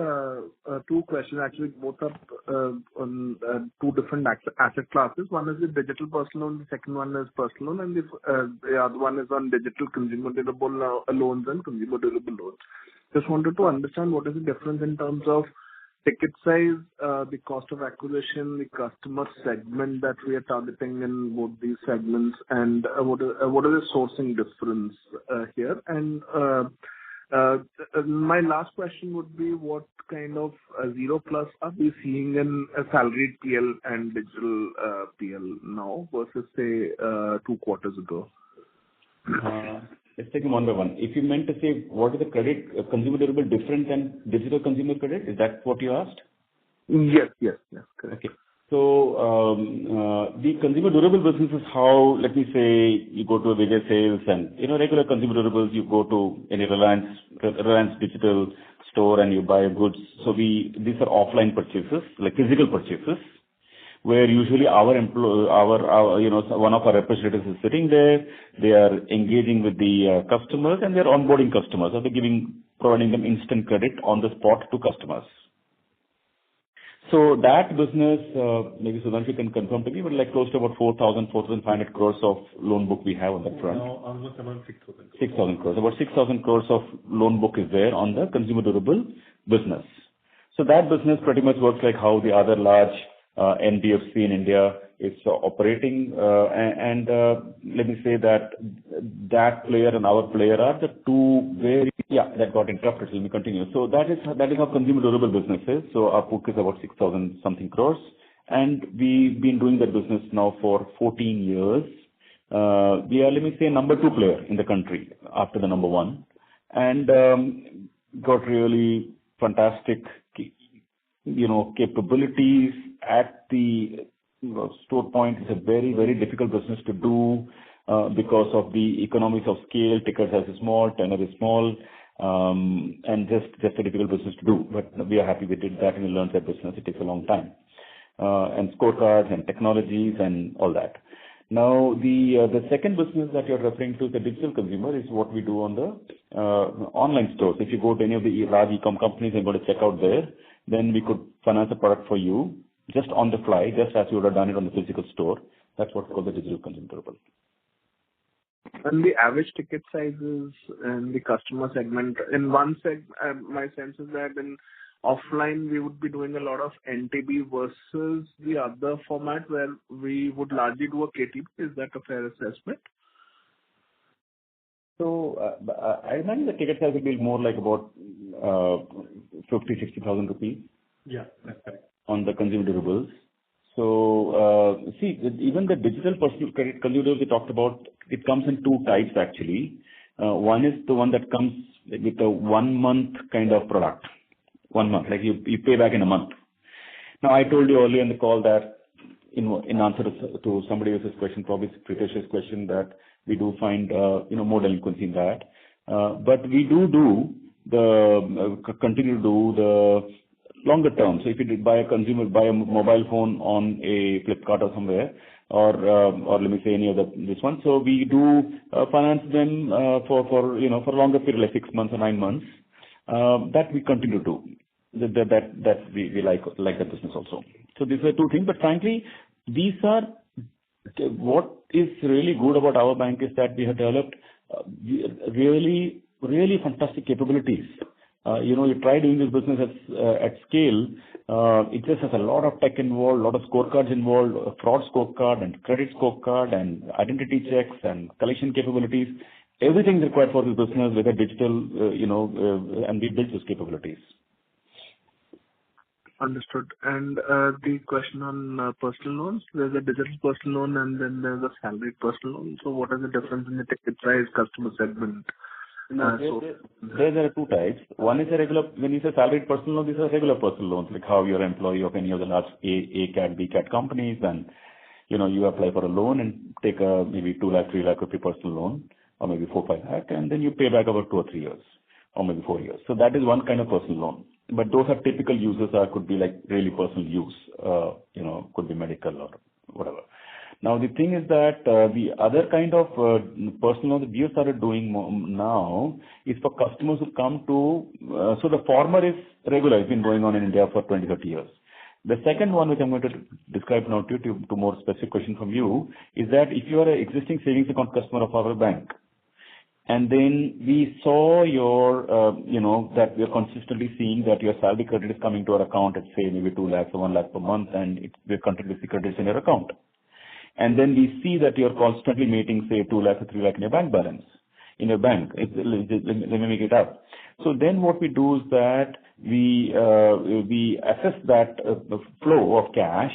Speaker 8: two questions, actually, both are on two different asset classes. One is the digital personal loan, the second one is personal loan, and the other one is on digital consumer durable loans and consumer durable loans. Just wanted to understand what is the difference in terms of ticket size, the cost of acquisition, the customer segment that we are targeting in both these segments, and what is the sourcing difference here? And my last question would be, what kind of 0+ are we seeing in a salaried PL and digital PL now versus, say, 2 quarters ago?
Speaker 3: Let's take them one by one. If you meant to say what is the credit consumer durable different than digital consumer credit, is that what you asked?
Speaker 8: Yes, correct.
Speaker 3: Okay. So the consumer durable business is how, let me say, you go to a Vijay Sales and regular consumer durables, you go to any Reliance digital store and you buy goods. So these are offline purchases, like physical purchases, where usually one of our representatives is sitting there. They are engaging with the customers and they're onboarding customers. So they're providing them instant credit on the spot to customers. So that business, maybe Sudhanshu can confirm to me, but like close to about 4,500 crores of loan book we have on that front.
Speaker 4: Now almost about 6,000.
Speaker 3: 6,000 crores. About 6,000 crores of loan book is there on the consumer durable business. So that business pretty much works like how the other large NBFC in India is operating, and let me say that player and our player are the two that got interrupted. Let me continue. So that is how consumer durable business is. So our book is about 6,000 something crores, and we've been doing that business now for 14 years. We are, let me say, number 2 player in the country after the number 1, and got really fantastic capabilities at the store point. It's a very, very difficult business to do because of the economies of scale. Ticket size is small, tenor is small, and just a difficult business to do. But we are happy we did that and we learned that business. It takes a long time. And scorecards and technologies and all that. Now, the second business that you're referring to, the digital consumer, is what we do on the online stores. If you go to any of the large e-com companies and go to check out there, then we could finance a product for you just on the fly, just as you would have done it on the physical store. That's what's called the digital consumer durable.
Speaker 8: And the average ticket sizes and the customer segment, in one my sense is that in offline we would be doing a lot of NTB versus the other format where we would largely do a KTB. Is that a fair assessment?
Speaker 3: So I imagine the ticket size will be more like about 50,000-60,000 rupees.
Speaker 4: Yeah, that's correct.
Speaker 3: On the consumer durables. So, see, even the digital personal credit consumer we talked about, it comes in two types actually. One is the one that comes with a 1 month kind of product. 1 month, like you pay back in a month. Now, I told you earlier in the call that in answer to somebody else's question, probably Pritesh's question, that we do find, more delinquency in that. But we continue to do the longer term. So if you did buy a mobile phone on a Flipkart or somewhere, or let me say any other this one. So we do finance them for longer period, like 6 months or 9 months. That we continue to do. That we like the business also. So these are two things. But frankly, these are what is really good about our bank is that we have developed really, really fantastic capabilities. You try doing this business at scale, it just has a lot of tech involved, a lot of scorecards involved, a fraud scorecard and credit scorecard and identity checks and collection capabilities. Everything required for this business, whether digital, and we build those capabilities.
Speaker 8: Understood. And the question on personal loans, there's a digital personal loan and then there's a salaried personal loan. So what is the difference in the ticket size, customer segment?
Speaker 3: There are two types. One is a regular, when you say salaried personal loan, these are regular personal loans, like how you're an employee of any of the large A-CAT, B-CAT companies, and you apply for a loan and take a maybe 2 lakh, 3 lakh rupee personal loan, or maybe 4, 5 lakh, and then you pay back about 2 or 3 years, or maybe 4 years. So that is one kind of personal loan. But those are typical uses, could be like really personal use, could be medical or whatever. Now, the thing is that the other kind of personal loan that we have started doing now is for customers who come to, so the former is regular, it's been going on in India for 20, 30 years. The second one, which I'm going to describe now to more specific question from you, is that if you are an existing savings account customer of our bank, and then we saw your, that we are consistently seeing that your salary credit is coming to our account at say maybe 2 lakhs or 1 lakh per month, and we're continuously credits in your account. And then we see that you're constantly meeting, say, 2 lakhs or 3 lakhs in your bank balance, in your bank. Let me make it up. So then what we do is that we assess that flow of cash,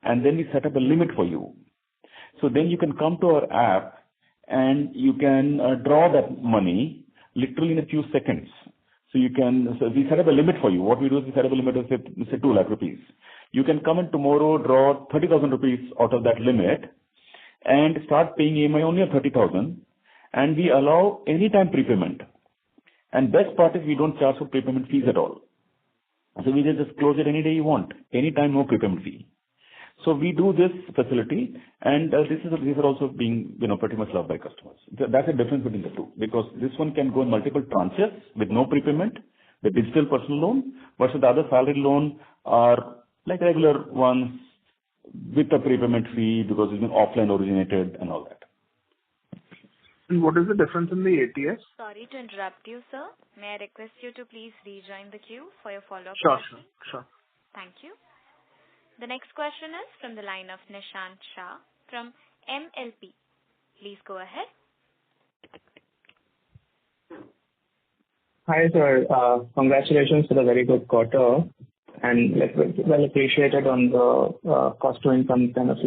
Speaker 3: and then we set up a limit for you. So then you can come to our app, and you can draw that money literally in a few seconds. So we set up a limit for you. What we do is we set up a limit of say 2 lakh rupees. You can come in tomorrow, draw 30,000 rupees out of that limit and start paying EMI only of 30,000, and we allow anytime prepayment. And best part is we don't charge for prepayment fees at all. So we just close it any day you want, anytime, no prepayment fee. So we do this facility, and these are also being pretty much loved by customers. That's the difference between the two, because this one can go in multiple tranches with no prepayment, the digital personal loan, versus the other salary loan are like regular ones with a prepayment fee because it's been offline originated and all that.
Speaker 8: And what is the difference in the ATS?
Speaker 1: Sorry to interrupt you, sir. May I request you to please rejoin the queue for your follow-up question?
Speaker 8: Sure.
Speaker 1: Thank you. The next question is from the line of Nishant Shah from MLP. Please go ahead.
Speaker 9: Hi, sir. Congratulations for the very good quarter, and well appreciated on the cost to income kind of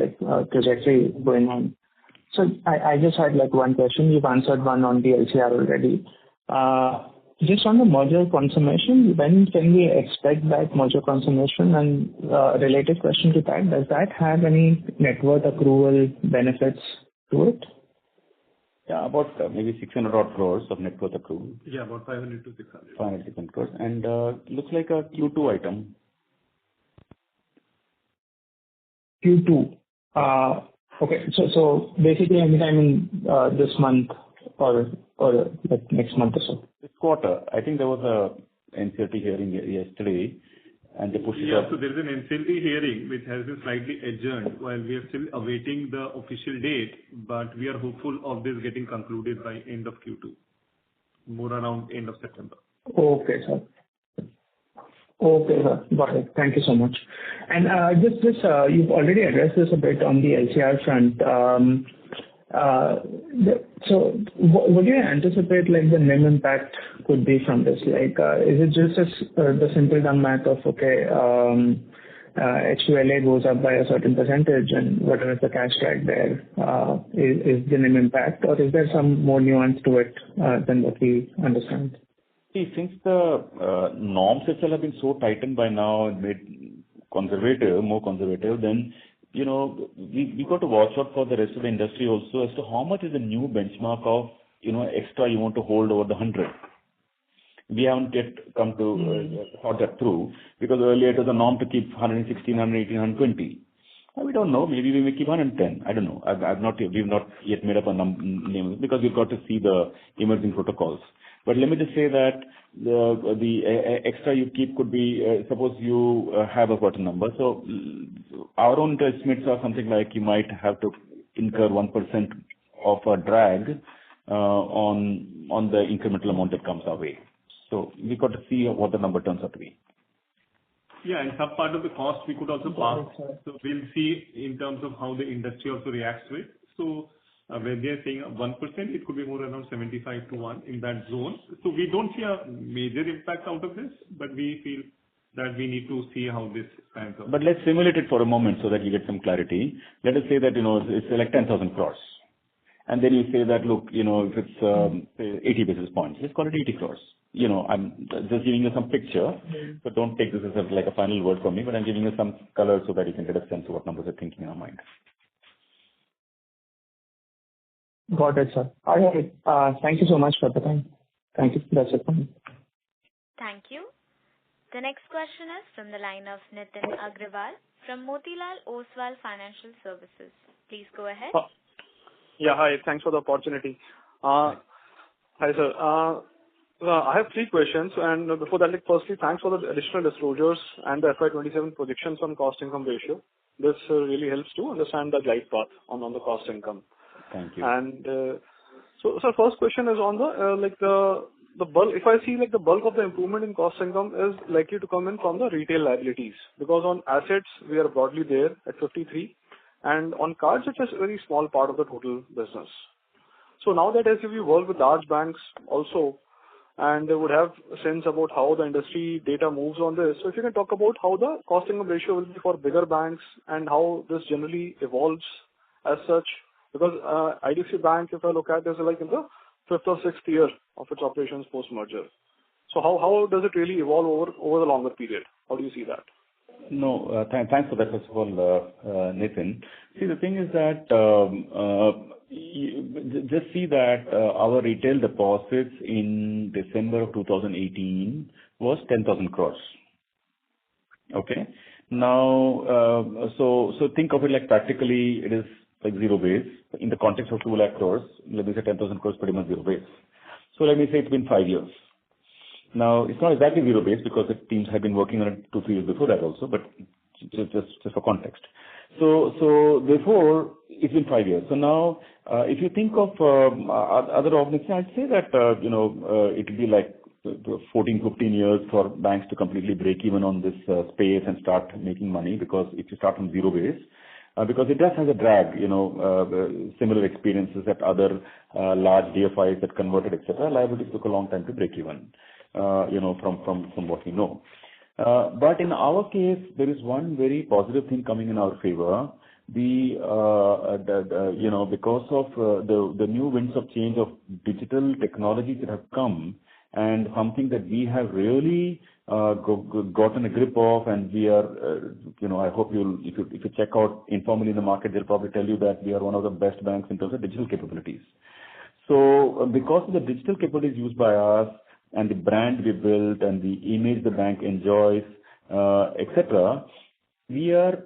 Speaker 9: trajectory going on. So I just had one question. You've answered one on the LCR already. Just on the merger consummation, when can we expect that merger consummation? And related question to that, does that have any net worth accrual benefits to it?
Speaker 3: Yeah, about maybe 600 odd crores of net worth accrual.
Speaker 4: Yeah, about 500 to 600.
Speaker 3: 500 crores. And looks like a Q2 item.
Speaker 9: Q2. Okay. So basically anytime in this month or next month or so.
Speaker 3: This quarter. I think there was a NCLT hearing yesterday, and they pushed it up.
Speaker 4: So there is an NCLT hearing which has been slightly adjourned while we are still awaiting the official date, but we are hopeful of this getting concluded by end of Q2, more around end of September.
Speaker 9: Okay, sir. Got it. Thank you so much. And just you've already addressed this a bit on the LCR front. So what do you anticipate the NIM impact could be from this? Is it just the simple dumb math of, HQLA goes up by a certain percentage and whatever is the cash drag there is the NIM impact, or is there some more nuance to it than what we understand?
Speaker 3: See, since the norms itself have been so tightened by now and made more conservative, then we got to watch out for the rest of the industry also as to how much is the new benchmark of extra you want to hold over the 100. We haven't yet come to thought that through, because earlier it was a norm to keep 116, 118, 120. We don't know. Maybe we may keep 110. I don't know. We've not yet made up a name, because we've got to see the emerging protocols. But let me just say that the extra you keep could be, suppose you have a certain number. So our own estimates are something like you might have to incur 1% of a drag on the incremental amount that comes our way. So we got to see what the number turns out to be.
Speaker 4: Yeah, and some part of the cost we could also pass. So we'll see in terms of how the industry also reacts to it. So when they are saying 1%, it could be more around 75 to 1 in that zone. So we don't see a major impact out of this, but we feel that we need to see how this pans out.
Speaker 3: But let's simulate it for a moment so that you get some clarity. Let us say that, it's like 10,000 crores. And then you say that, look, if it's say 80 basis points, let's call it 80 crores. I'm just giving you some picture, so don't take this as like a final word from me, but I'm giving you some color so that you can get a sense of what numbers are thinking in our mind.
Speaker 9: Got it, sir. All right. Thank you so much for the time. Thank you. That's it from me.
Speaker 1: Thank you. The next question is from the line of Nitin Agrawal from Motilal Oswal Financial Services. Please go ahead.
Speaker 10: Yeah, hi. Thanks for the opportunity. Hi, sir. I have 3 questions, and before that, firstly, thanks for the additional disclosures and the FY27 projections on cost-income ratio. This really helps to understand the glide path on the cost income.
Speaker 3: Thank you.
Speaker 10: And so first question is on the bulk. If I see the bulk of the improvement in cost income is likely to come in from the retail liabilities, because on assets we are broadly there at 53, and on cards it's a very small part of the total business. So now that as we work with large banks also, and they would have a sense about how the industry data moves on this. So if you can talk about how the cost income ratio will be for bigger banks and how this generally evolves as such, because IDFC Bank, if I look at, is like in the 5th or 6th year of its operations post-merger. So how does it really evolve over the longer period? How do you see that?
Speaker 3: No, thanks for that, first of all, Nathan. See, the thing is that just see that our retail deposits in December of 2018 was 10,000 crores. Okay. Now, so think of it like practically it is like zero base. In the context of 2 lakh crores, let me say 10,000 crores pretty much zero base. So let me say it's been 5 years. Now, it's not exactly zero base because the teams have been working on it 2-3 years before that also, but just for context. So therefore, it's been 5 years. So now, if you think of other organizations, I'd say that, it will be like 14-15 years for banks to completely break even on this space and start making money, because if you start from zero base, because it does have a drag, similar experiences at other large DFIs that converted, etc. Liabilities took a long time to break even, from what we know. But in our case, there is one very positive thing coming in our favor. Because of the new winds of change of digital technologies that have come, and something that we have really gotten a grip of, and we are, I hope if you check out informally in the market, they'll probably tell you that we are one of the best banks in terms of digital capabilities. So because of the digital capabilities used by us, and the brand we built, and the image the bank enjoys, etc., we are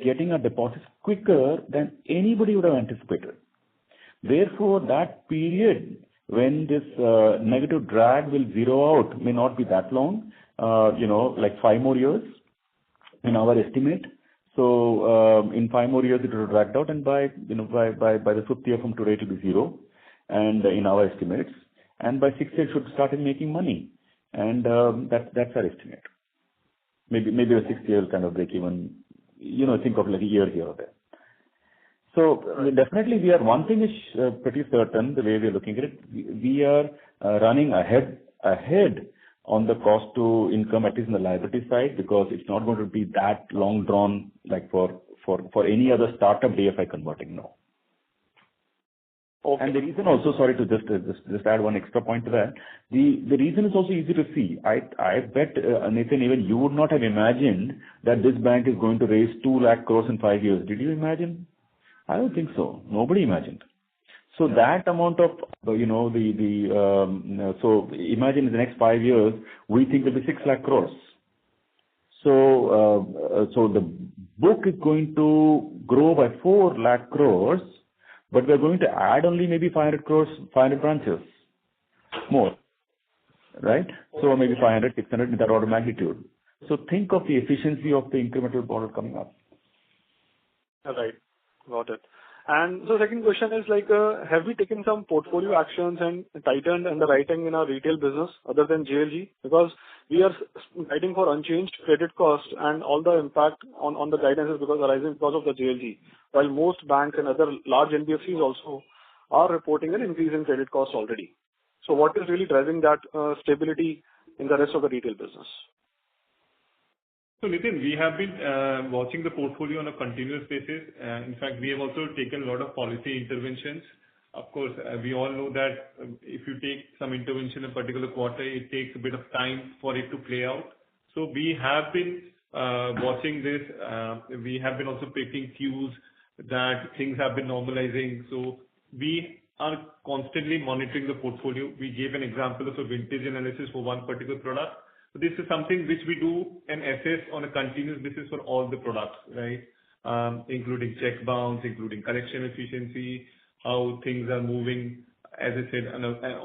Speaker 3: getting our deposits quicker than anybody would have anticipated. Therefore, that period when this negative drag will zero out may not be that long, like 5 more years in our estimate. So in 5 more years it will drag out, and by the 5th year from today it will be zero, and in our estimates. And by 6th year, it should start making money. And that's our estimate. Maybe a 6th year kind of break even, think of like a year here or there. So definitely one thing is pretty certain, the way we are looking at it, we are running ahead on the cost to income, at least in the liability side, because it's not going to be that long drawn like for any other startup DFI converting, no.
Speaker 10: Okay.
Speaker 3: And the reason also, sorry to just add one extra point to that, the reason is also easy to see. I bet, Nathan, even you would not have imagined that this bank is going to raise 2 lakh crores in 5 years. Did you imagine? I don't think so. Nobody imagined. So that amount of, so imagine in the next 5 years, we think there'll be 6 lakh crores. So the book is going to grow by 4 lakh crores, but we're going to add only maybe 500 crores, 500 branches more, right? So maybe 500, 600 in that order of magnitude. So think of the efficiency of the incremental model coming up.
Speaker 10: Right. Got it. And so second question is like, have we taken some portfolio actions and tightened underwriting in our retail business other than JLG? Because we are guiding for unchanged credit cost and all the impact on the guidance is arising because of the JLG. While most banks and other large NBFCs also are reporting an increase in credit cost already. So what is really driving that stability in the rest of the retail business?
Speaker 4: So Nitin, we have been watching the portfolio on a continuous basis. In fact, we have also taken a lot of policy interventions. Of course, we all know that if you take some intervention in a particular quarter, it takes a bit of time for it to play out. So we have been watching this. We have been also picking cues that things have been normalizing. So we are constantly monitoring the portfolio. We gave an example of a vintage analysis for one particular product. So this is something which we do and assess on a continuous basis for all the products, right? Including check bounce, including collection efficiency, how things are moving, as I said, on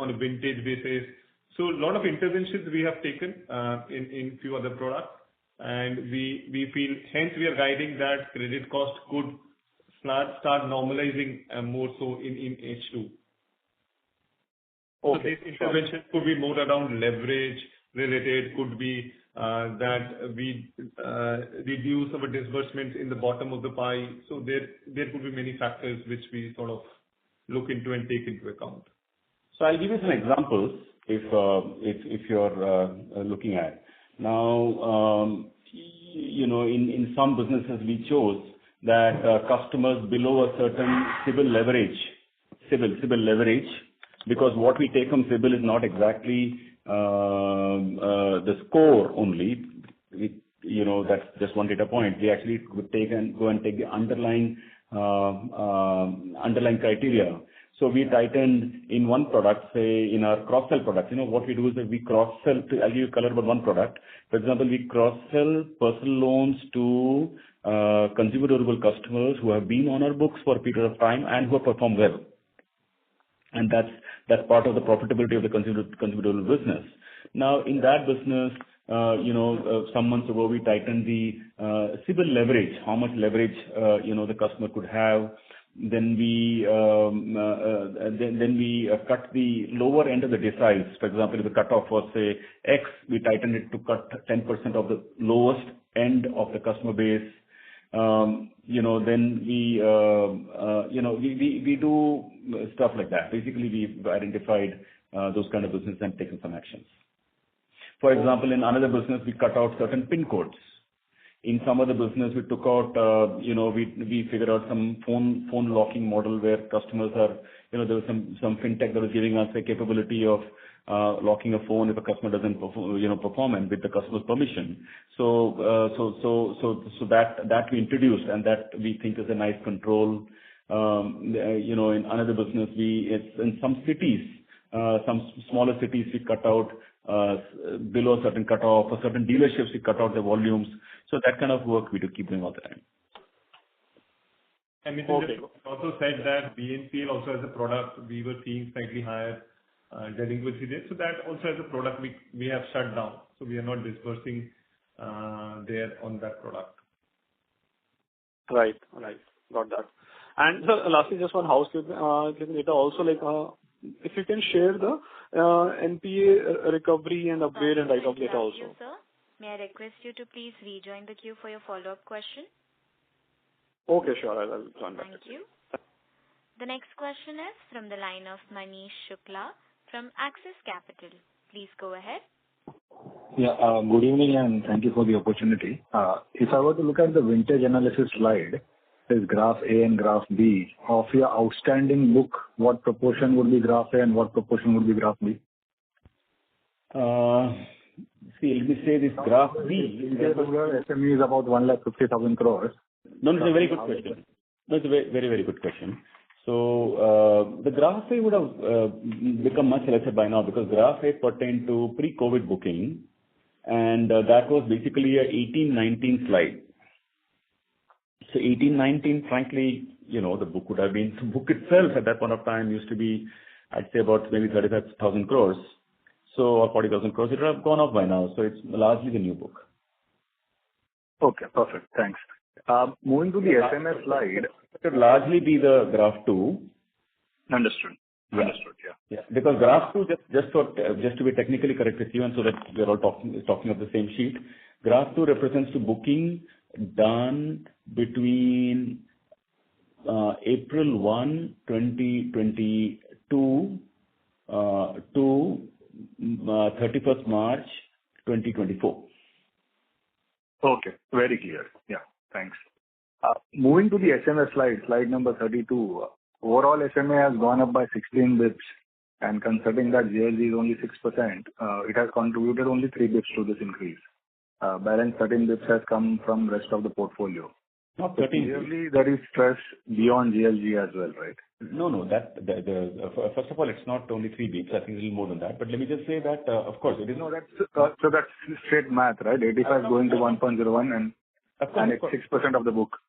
Speaker 4: a vintage basis. So a lot of interventions we have taken in few other products, and we feel, hence we are guiding that credit cost could start normalizing more so in H2. Okay. So this intervention could be more around leverage related, could be that we reduce our disbursements in the bottom of the pie. So there could be many factors which we sort of look into and take into account.
Speaker 3: So I'll give you some examples if you're looking at. Now, in some businesses we chose that customers below a certain CIBIL leverage, because what we take from CIBIL is not exactly the score only. That's just one data point. We actually would go and take the underlying criteria. So we tightened in one product, say in our cross-sell products. What we do is that we cross-sell. I'll give you color about one product. For example, we cross-sell personal loans to consumer durable customers who have been on our books for a period of time and who have performed well. And that's part of the profitability of the consumer durable business. Now, in that business, some months ago we tightened the CIBIL leverage, how much leverage the customer could have. Then we cut the lower end of the deciles. For example, if the cutoff was say X, we tightened it to cut 10% of the lowest end of the customer base. Then we do stuff like that. Basically, we've identified those kind of business and taken some actions. For example, in another business, we cut out certain PIN codes. In some other business, we took out, we figured out some phone locking model where customers are, there was some fintech that was giving us a capability of locking a phone if a customer doesn't perform and with the customer's permission. So that we introduced, and that we think is a nice control. In another business, it's in some cities, some smaller cities, we cut out below a certain cutoff. For certain dealerships, we cut out the volumes. So that kind of work we do keep doing all the time.
Speaker 4: And it also said that BNPL also as a product, we were seeing slightly higher delinquency there. So that also as a product we have shut down. So we are not disbursing there on that product.
Speaker 10: Right. Got that. And so lastly, just one housekeeping data also, like if you can share the NPA recovery and upgrade and write-off data also.
Speaker 1: Thank you, sir. May I request you to please rejoin the queue for your follow-up question?
Speaker 10: Okay, sure. I'll join back.
Speaker 1: Thank you. The next question is from the line of Manish Shukla from Axis Capital. Please go ahead.
Speaker 11: Good evening, and thank you for the opportunity. If I were to look at the vintage analysis slide, there's graph A and graph B. Of your outstanding book, what proportion would be graph A and what proportion would be graph B?
Speaker 3: Let me say this graph B.
Speaker 11: SME is about 150,000 crores.
Speaker 3: No, it's a very good question. No, it's a very, very, very good question. So, the graph A would have become much lesser by now because graph A pertained to pre-COVID booking, and that was basically a 18-19 slide. So 18-19, frankly, the book would have been, the book itself at that point of time used to be, I'd say about maybe 35,000 crores. So, or 40,000 crores. It would have gone up by now. So it's largely the new book.
Speaker 11: Okay, perfect. Thanks. Moving to the SMS slide.
Speaker 3: It would largely be the graph 2.
Speaker 11: Understood.
Speaker 3: Yeah. Because graph 2, just to be technically correct with you, and so that we're all talking of the same sheet, graph 2 represents the booking done between April 1, 2022 to 31st March 2024.
Speaker 11: Okay, very clear. Yeah, thanks. Moving to the SMA slide number 32. Overall SMA has gone up by 16 bits, and considering that JLG is only 6%, it has contributed only 3 bits to this increase. Balance 13 bits has come from rest of the portfolio.
Speaker 3: Not 13.
Speaker 11: Clearly, there is stress beyond JLG as well, right?
Speaker 3: No. First of all, it's not only 3 beeps. I think a little more than that. But let me just say that, of course, it is.
Speaker 11: No, that's straight math, right? 85 going to 1.01 and it's 6% of the book.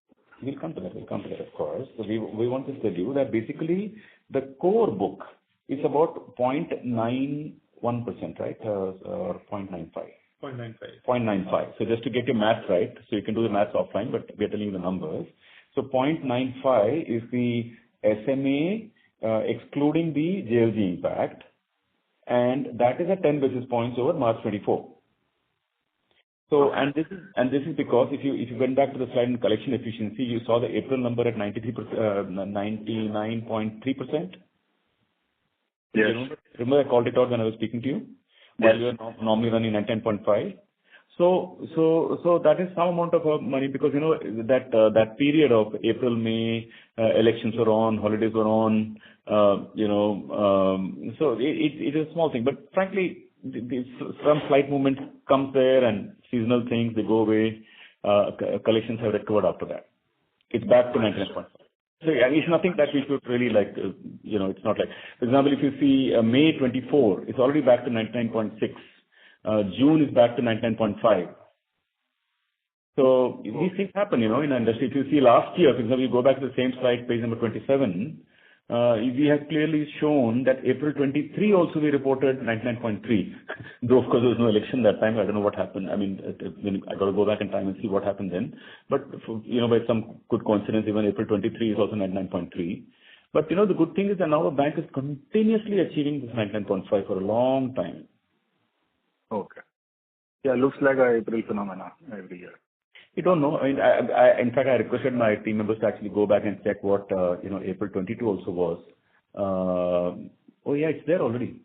Speaker 3: We'll come to that, of course. So we want to tell you that basically the core book is about 0.91%, right? Or 0.95. 0.95. So just to get your math right, so you can do the math offline, but we're telling you the numbers. So 0.95 is the SMA excluding the JLG impact, and that is at 10 basis points over March 24. So and this is because if you went back to the slide in collection efficiency, you saw the April number at 99.3%.
Speaker 11: Yes.
Speaker 3: Remember I called it out when I was speaking to you? While we are normally running at 10.5. So that is some amount of money because that period of April, May, elections were on, holidays were on, so it is a small thing. But frankly, some slight movement comes there and seasonal things, they go away. Collections have recovered after that. It's back to 99.5. So it's nothing that we should really it's not like, for example, if you see May 24, it's already back to 99.6. June is back to 99.5. So these things happen, in the industry. If you see last year, for example, you go back to the same slide, page number 27, we have clearly shown that April 23 also we reported 99.3. Though, of course, there was no election that time. I don't know what happened. I mean, I got to go back in time and see what happened then. But, by some good coincidence, even April 23 is also 99.3. But, the good thing is that now the bank is continuously achieving this 99.5 for a long time.
Speaker 11: Okay. Yeah, looks like a April phenomena every year.
Speaker 3: You don't know. I mean, in fact, I requested my team members to actually go back and check what, April 22 also was. It's there already.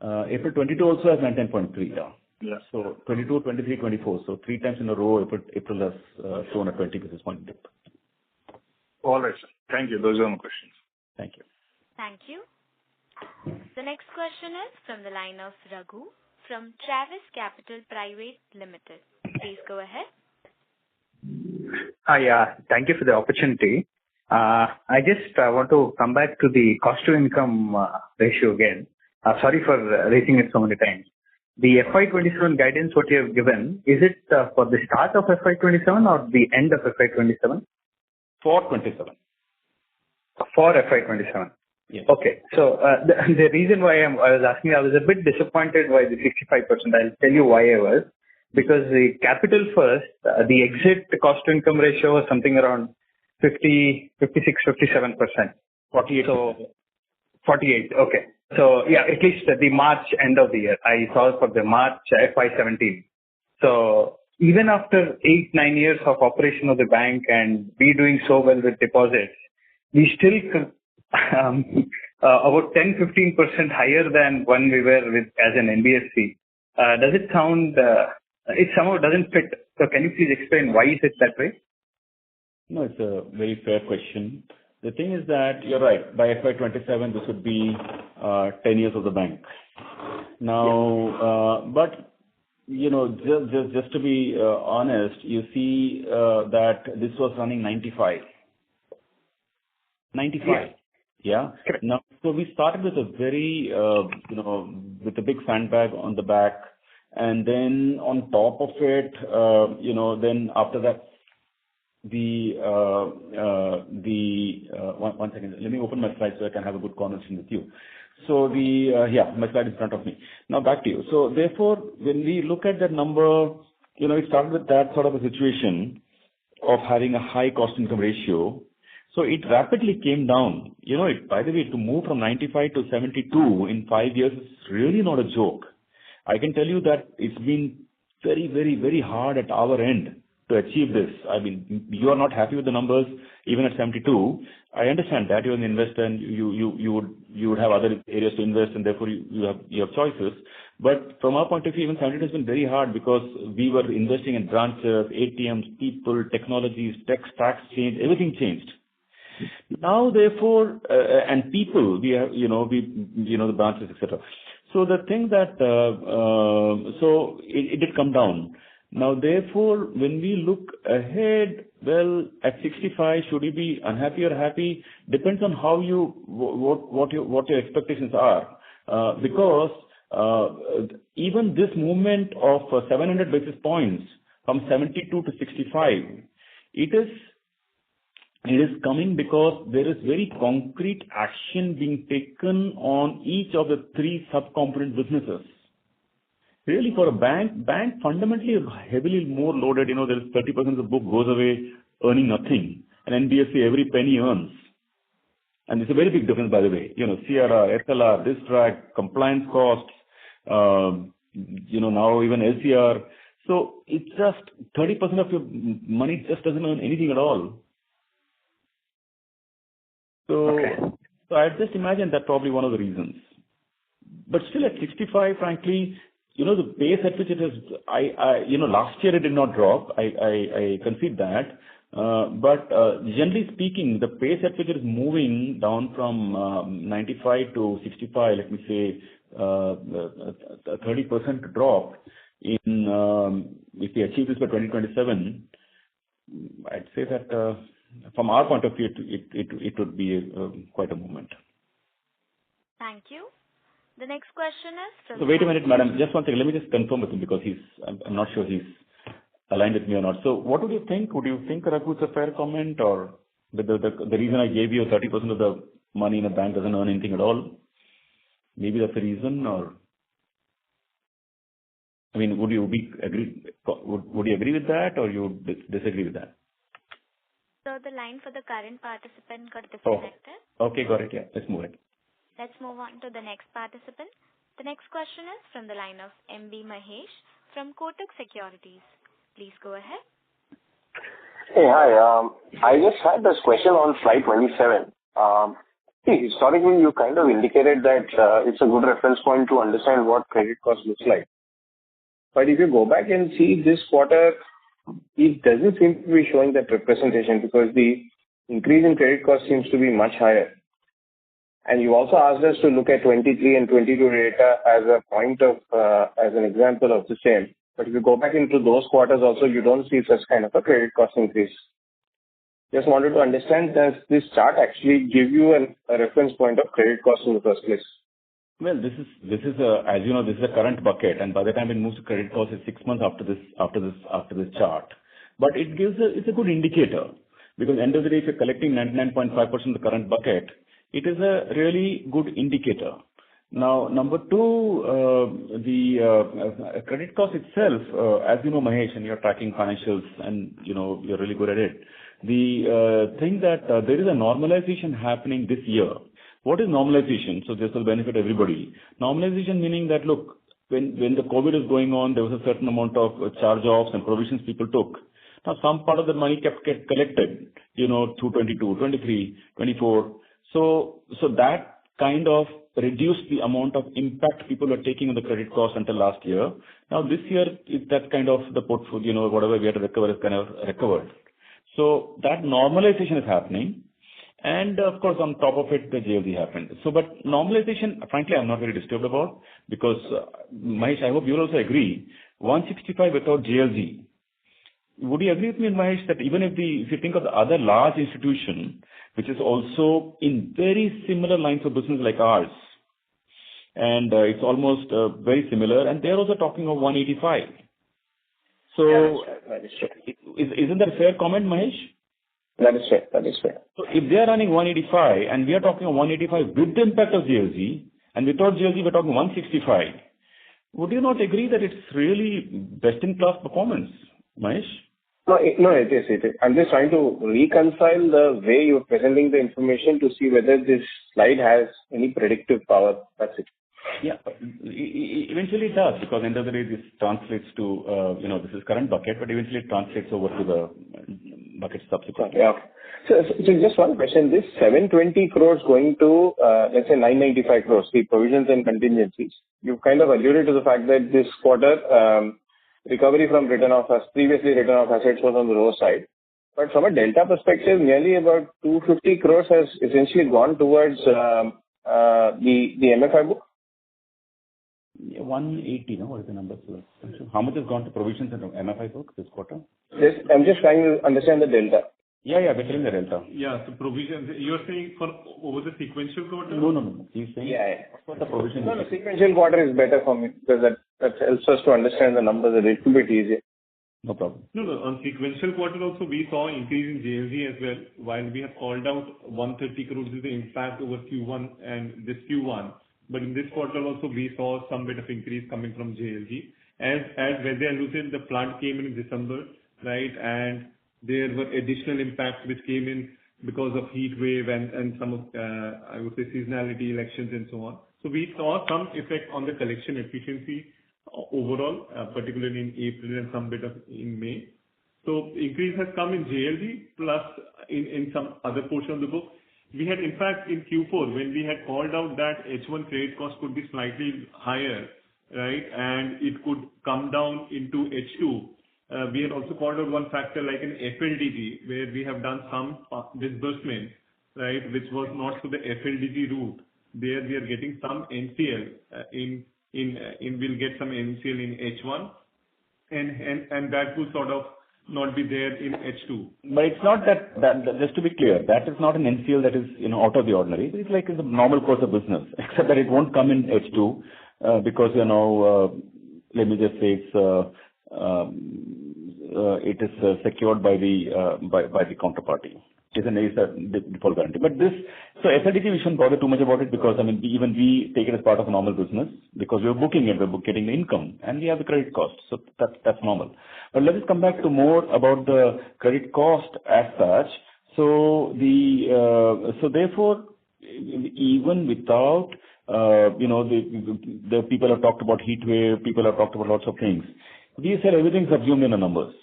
Speaker 3: April 22 also has 19.3.
Speaker 11: Yeah.
Speaker 3: So 22, 23, 24. So 3 times in a row, April has shown a 20 basis point dip.
Speaker 11: All right, sir. Thank you. Those are my questions.
Speaker 3: Thank you.
Speaker 1: Thank you. The next question is from the line of Raghu from Travis Capital Private Limited. Please go ahead.
Speaker 12: Hi, thank you for the opportunity. I just want to come back to the cost to income ratio again. Sorry for raising it so many times. The FY27 guidance what you have given, is it for the start of FY27 or the end of FY27?
Speaker 3: For 27.
Speaker 12: For FY27.
Speaker 3: Yes.
Speaker 12: Okay. So the reason why I was asking, I was a bit disappointed by the 65%. I'll tell you why I was. Because the capital first, the exit cost to income ratio was something around 56, 57%.
Speaker 3: 48.
Speaker 12: So 48. Okay. So yeah, at least the March end of the year. I saw for the March FY17. So even after 8-9 years of operation of the bank and we doing so well with deposits, we still about 10-15% higher than when we were with as an NBFC. does it sound, it somehow doesn't fit. So can you please explain why is it that way?
Speaker 3: No, it's a very fair question. The thing is that you're right. By FY27, this would be 10 years of the bank. Now, but just to be honest, you see that this was running 95. Yeah.
Speaker 12: Correct.
Speaker 3: Now, so we started with a very, with a big sandbag on the back, and then on top of it, then after that, one second. Let me open my slide so I can have a good conversation with you. So my slide in front of me. Now back to you. So therefore, when we look at that number, it started with that sort of a situation of having a high cost income ratio. So it rapidly came down. By the way, to move from 95 to 72 in 5 years is really not a joke. I can tell you that it's been very, very, very hard at our end to achieve this. I mean, you are not happy with the numbers even at 72. I understand that you're an investor and you would have other areas to invest, and therefore you have choices. But from our point of view, even 72 has been very hard because we were investing in branches, ATMs, people, technologies, tech stacks changed, everything changed. Now, therefore, and people, we have, the branches, etc. So the thing that, so it did come down. Now, therefore, when we look ahead, well, at 65, should you be unhappy or happy? Depends on how what your expectations are. Because even this movement of 700 basis points from 72 to 65, it is coming because there is very concrete action being taken on each of the three subcomponent businesses. Really, for a bank fundamentally is heavily more loaded. There is 30% of the book goes away earning nothing. And NBFC every penny earns. And it's a very big difference, by the way. CRR, SLR, this track, compliance costs, now even LCR. So it's just 30% of your money just doesn't earn anything at all. So I just imagine that probably one of the reasons. But still at 65, frankly, the pace at which it is, last year it did not drop. I concede that. But generally speaking, the pace at which it is moving down from 95 to 65, let me say, 30% drop in, if we achieve this by 2027, I'd say that from our point of view, it would be quite a movement.
Speaker 1: Thank you. The next question is from...
Speaker 3: So wait a minute, madam. Just one thing. Let me just confirm with him because I'm not sure he's aligned with me or not. So what would you think? Would you think, Raghu, it's a fair comment, or the reason I gave you 30% of the money in a bank doesn't earn anything at all? Maybe that's the reason, or... I mean, would you agree with that, or you disagree with that?
Speaker 1: So the line for the current participant got disconnected.
Speaker 3: Oh, okay, got it. Yeah, let's move it.
Speaker 1: Let's move on to the next participant. The next question is from the line of MB Mahesh from Kotak Securities. Please go ahead.
Speaker 13: Hey, hi. I just had this question on slide 27. Historically, you kind of indicated that it's a good reference point to understand what credit cost looks like. But if you go back and see this quarter, it doesn't seem to be showing that representation because the increase in credit cost seems to be much higher. And you also asked us to look at 23 and 22 data as a point of, as an example of the same. But if you go back into those quarters also, you don't see such kind of a credit cost increase. Just wanted to understand, does this chart actually give you a reference point of credit cost in the first place?
Speaker 3: Well, this is as you know, this is a current bucket, and by the time it moves to credit cost, it's 6 months after this chart. But it's a good indicator because end of the day, if you're collecting 99.5% of the current bucket, it is a really good indicator. Now, number two, the credit cost itself, as you know, Mahesh, and you're tracking financials, and you're really good at it. The thing that there is a normalization happening this year. What is normalization? So this will benefit everybody. Normalization meaning that, look, when the COVID is going on, there was a certain amount of charge-offs and provisions people took. Now, some part of the money kept collected, through 22, 23, 24. So that kind of reduced the amount of impact people were taking on the credit cost until last year. Now this year, that kind of the portfolio, whatever we had to recover is kind of recovered. So that normalization is happening. And of course, on top of it, the JLG happened. So, but normalization, frankly, I'm not very disturbed about because, Mahesh, I hope you'll also agree, 165 without JLG. Would you agree with me, Mahesh, that even if you think of the other large institution, which is also in very similar lines of business like ours, and it's almost very similar, and they're also talking of 185. So,
Speaker 13: that is fair.
Speaker 3: Isn't that a fair comment, Mahesh?
Speaker 13: That is fair. That is fair.
Speaker 3: So if they are running 185 and we are talking of 185 with the impact of JLG, and without JLG we're talking 165, would you not agree that it's really best-in-class performance, Mahesh?
Speaker 13: No, it is. I'm just trying to reconcile the way you're presenting the information to see whether this slide has any predictive power. That's it.
Speaker 3: Yeah, eventually it does, because end of the day this translates to, this is current bucket, but eventually it translates over to the bucket subsequently.
Speaker 13: Yeah. So just one question. This 720 crores going to, let's say 995 crores, the provisions and contingencies. You've kind of alluded to the fact that this quarter, recovery from previously written off assets was on the low side. But from a delta perspective, nearly about 250 crores has essentially gone towards the MFI book.
Speaker 3: 180, no? What is the number? How much has gone to provisions in the MFI book this quarter?
Speaker 13: Yes, I'm just trying to understand the delta.
Speaker 3: Yeah, we're telling the delta.
Speaker 4: Yeah, so provisions, you're saying for over the sequential quarter?
Speaker 3: No. He's saying for the provision.
Speaker 13: No, sequential quarter is better for me because that helps us to understand the numbers a little bit easier.
Speaker 3: No problem.
Speaker 4: No, on sequential quarter also we saw increase in JLG as well. While we have called out 130 crores is the impact over Q1 and this Q1. But in this quarter also we saw some bit of increase coming from JLG. As Vaidya alluded, the plant came in December, right? And there were additional impacts which came in because of heat wave and some of, I would say, seasonality, elections and so on. So we saw some effect on the collection efficiency overall, particularly in April and some bit of in May. So increase has come in JLG plus in some other portion of the book. We had, in fact, in Q4, when we had called out that H1 credit cost could be slightly higher, right, and it could come down into H2. We had also called out one factor like an FLDG, where we have done some disbursement, right, which was not to the FLDG route. There we are getting some NCL we'll get some NCL in H1, and that will sort of not be there in H2.
Speaker 3: But it's not that just to be clear, that is not an NCL that is out of the ordinary. It's like it's a normal course of business, except that it won't come in H2 because let me just say it is secured by the counterparty. It's a default guarantee. But so FLDG we shouldn't bother too much about it because even we take it as part of normal business because we're booking it, we're getting the income and we have the credit cost. So that's normal. But let us come back to more about the credit cost as such. So therefore, even without the people have talked about heat wave, people have talked about lots of things. We said everything subsumed in the numbers.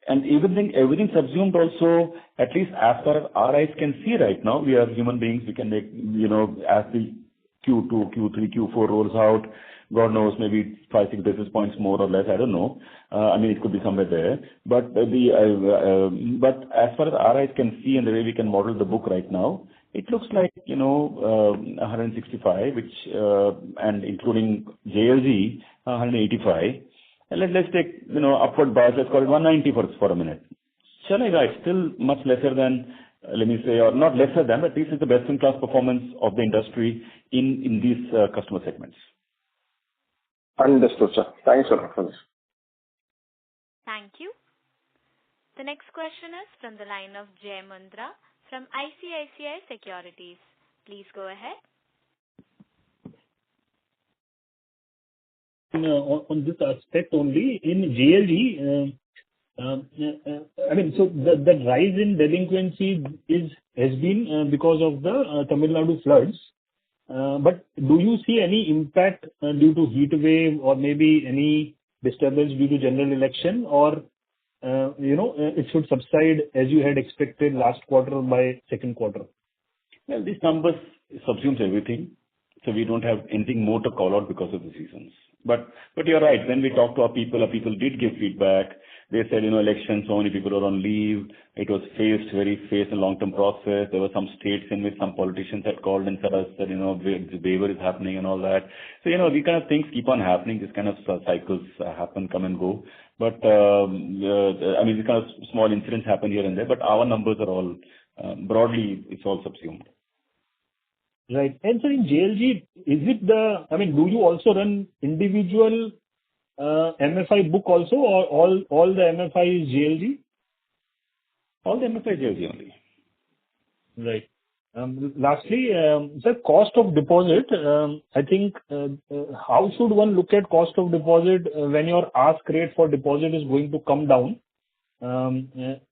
Speaker 3: And everything subsumed also, at least as far as our eyes can see right now, we are human beings, we can make, as the Q2, Q3, Q4 rolls out, God knows, maybe 5-6 basis points more or less, I don't know. It could be somewhere there. But as far as our eyes can see and the way we can model the book right now, it looks like, 165, which, and including JLG, 185. Let's take, upward bias, let's call it 190 for a minute. Shall I write? Still much lesser than, let me say, or not lesser than, but this is the best-in-class performance of the industry in these customer segments.
Speaker 13: Understood, sir. Thanks a lot for this.
Speaker 1: Thank you. The next question is from the line of Jay Mundra from ICICI Securities. Please go ahead.
Speaker 14: On this aspect only, in JLG, so the rise in delinquency has been because of the Tamil Nadu floods. But do you see any impact due to heat wave or maybe any disturbance due to general election, or it should subside as you had expected last quarter by second quarter?
Speaker 3: Well, these numbers subsumes everything. So we don't have anything more to call out because of the seasons. But you're right. When we talked to our people did give feedback. They said, elections, so many people were on leave. It was very phased and long-term process. There were some states in which some politicians had called and said, the waiver is happening and all that. So, these kind of things keep on happening. These kind of cycles happen, come and go. But, these kind of small incidents happen here and there. But our numbers are all, broadly, it's all subsumed.
Speaker 14: Right. And so in JLG, do you also run individual MFI book also, or all the MFI is JLG?
Speaker 3: All the MFI is JLG only.
Speaker 14: Right. Lastly, sir, cost of deposit, I think, how should one look at cost of deposit when your ask rate for deposit is going to come down?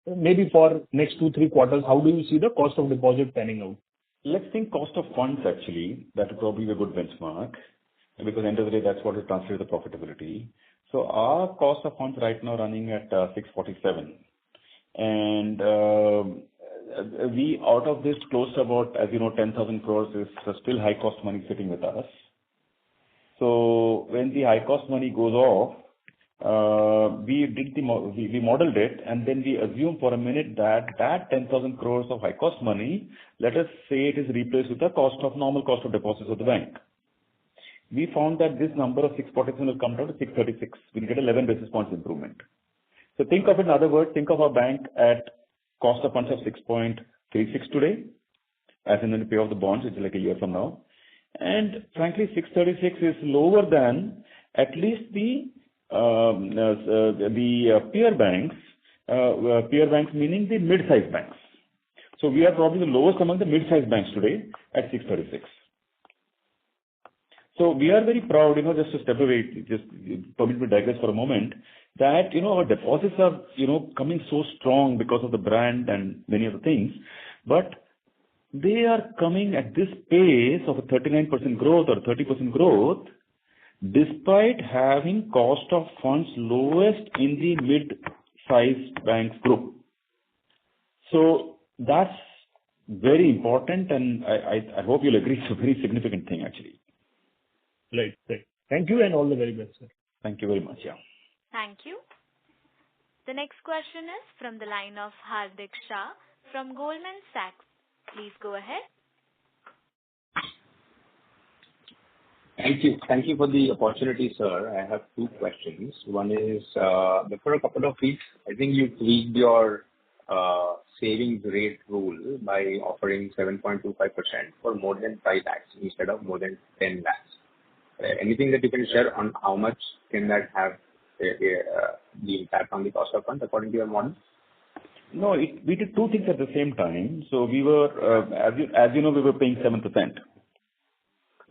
Speaker 14: Maybe for next 2-3 quarters, how do you see the cost of deposit panning out?
Speaker 3: Let's think cost of funds actually. That would probably be a good benchmark, because at the end of the day, that's what will translate the profitability. So our cost of funds right now running at 647. And we, out of this, close to about, 10,000 crores is still high cost money sitting with us. So when the high cost money goes off, we modeled it, and then we assume for a minute that 10,000 crores of high cost money, let us say it is replaced with the normal cost of deposits of the bank. We found that this number of 647 will come down to 636. We'll get 11 basis points improvement. So think of it in other words, think of our bank at cost of funds of 6.36 today, as in when we pay off the bonds, which is like a year from now. And frankly, 636 is lower than at least the peer banks meaning the mid-sized banks. So we are probably the lowest among the mid-sized banks today at 636. So we are very proud, just to step away, just permit me to digress for a moment, that, our deposits are, coming so strong because of the brand and many other things, but they are coming at this pace of a 39% growth or 30% growth, despite having cost of funds lowest in the mid-sized banks group. So that's very important, and I hope you'll agree it's a very significant thing actually.
Speaker 14: Right. Thank you, and all the very best, sir.
Speaker 3: Thank you very much. Yeah.
Speaker 1: Thank you. The next question is from the line of Hardik Shah from Goldman Sachs. Please go ahead.
Speaker 15: Thank you. Thank you for the opportunity, sir. I have 2 questions. One is, for a couple of weeks, I think you tweaked your savings rate rule by offering 7.25% for more than 5 lakhs instead of more than 10 lakhs. Anything that you can share on how much can that have the impact on the cost of funds according to your model?
Speaker 3: No, we did 2 things at the same time. So we were, as you know, we were paying 7%.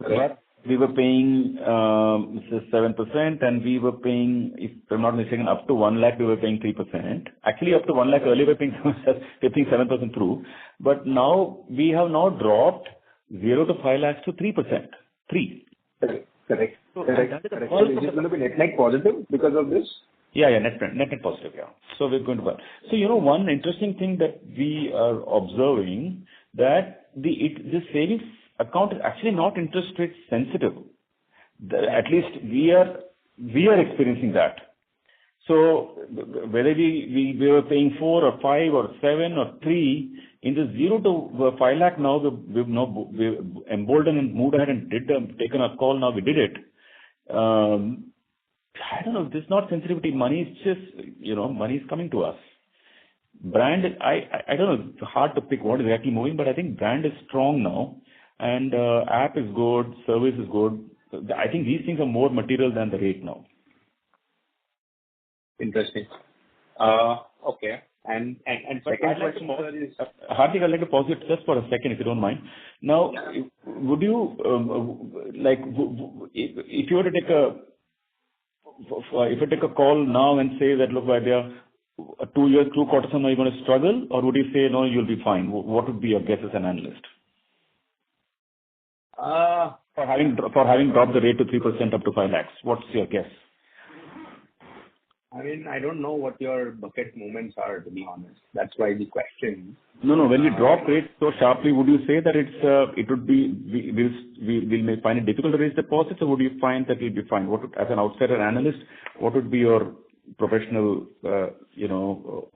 Speaker 3: Correct. We were paying 7%, and we were paying, if I'm not mistaken, up to 1 lakh, we were paying 3%. Actually, up to 1 lakh earlier, we were paying 7% through. But now, we have now dropped 0 to 5 lakhs to 3%. 3.
Speaker 15: Correct. So is it going to be net positive because of this?
Speaker 3: Yeah, net positive, yeah. So we're going to buy. So, one interesting thing that we are observing, that the savings account is actually not interest rate sensitive. At least we are experiencing that. So whether we were paying 4 or 5 or 7 or 3, in the 0 to 5 lakh now, we've emboldened and moved ahead and taken a call. Now we did it. I don't know. This is not sensitivity. Money is just, money is coming to us. Brand, I don't know. It's hard to pick what is exactly moving, but I think brand is strong now, and app is good, service is good. I think these things are more material than the rate now.
Speaker 15: Interesting. Okay. And second question is...
Speaker 3: Hardik, I'd like to pause it just for a second, if you don't mind. Now, would you, if you were to take a call now and say that, look, there are 2 years, 2 quarters from now, you're going to struggle, or would you say, no, you'll be fine? What would be your guess as an analyst? For having dropped the rate to 3% up to 5 lakhs, what's your guess?
Speaker 15: I mean, I don't know what your bucket movements are, to be honest. That's why the question.
Speaker 3: No. When we drop rates so sharply, would you say that it would be, we may find it difficult to raise deposits, or would you find that it'll be fine? As an outsider analyst, what would be your professional,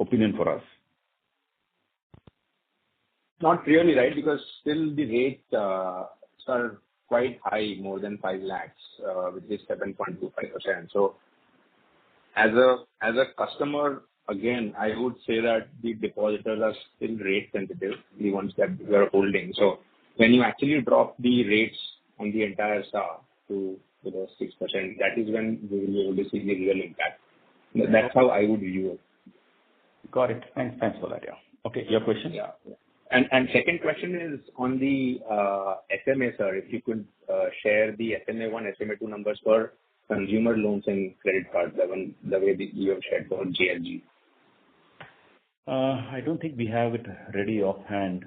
Speaker 3: opinion for us?
Speaker 15: Not really, right? Because still the rates are quite high, more than 5 lakhs, which is 7.25%. So as a customer, again, I would say that the depositors are still rate sensitive, the ones that we are holding. So when you actually drop the rates on the entire SAR to 6%, that is when we will be able to see the real impact. That's how I would view it.
Speaker 3: Got it. Thanks for that. Yeah. Okay. Your question?
Speaker 15: Yeah. And second question is on the SMA, sir. If you could share the SMA1, SMA2 numbers for consumer loans and credit cards, the way that you have shared for JLG.
Speaker 3: I don't think we have it ready offhand,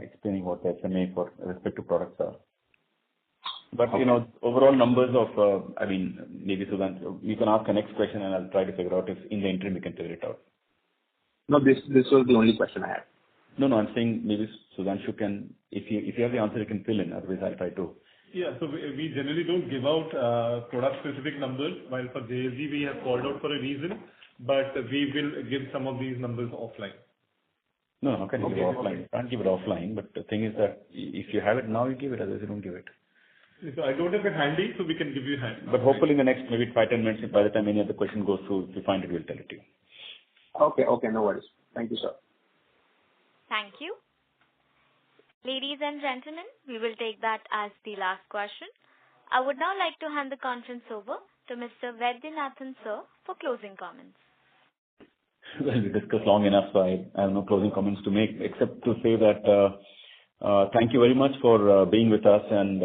Speaker 3: explaining what the SMA for respective products are. But, overall numbers of, maybe Sudhanshu, you can ask the next question and I'll try to figure out if in the interim we can figure it out.
Speaker 15: No, this was the only question I had.
Speaker 3: No, I'm saying maybe Sudhanshu can, if you have the answer, you can fill in. Otherwise, I'll try to.
Speaker 4: Yeah, so we generally don't give out product-specific numbers, while for JLG we have called out for a reason, but we will give some of these numbers offline.
Speaker 3: No, can you give it offline? Can't give it offline, but the thing is that if you have it now, you give it, otherwise you don't give it.
Speaker 4: So I don't have it handy, so we can give you a hand.
Speaker 3: But hopefully in the next maybe 5-10 minutes, by the time any other question goes through, if we find it, we'll tell it to you.
Speaker 15: Okay, no worries. Thank you, sir.
Speaker 1: Thank you. Ladies and gentlemen, we will take that as the last question. I would now like to hand the conference over to Mr. Vaidyanathan, sir, for closing comments.
Speaker 3: Well, we discussed long enough, so I have no closing comments to make, except to say that thank you very much for being with us and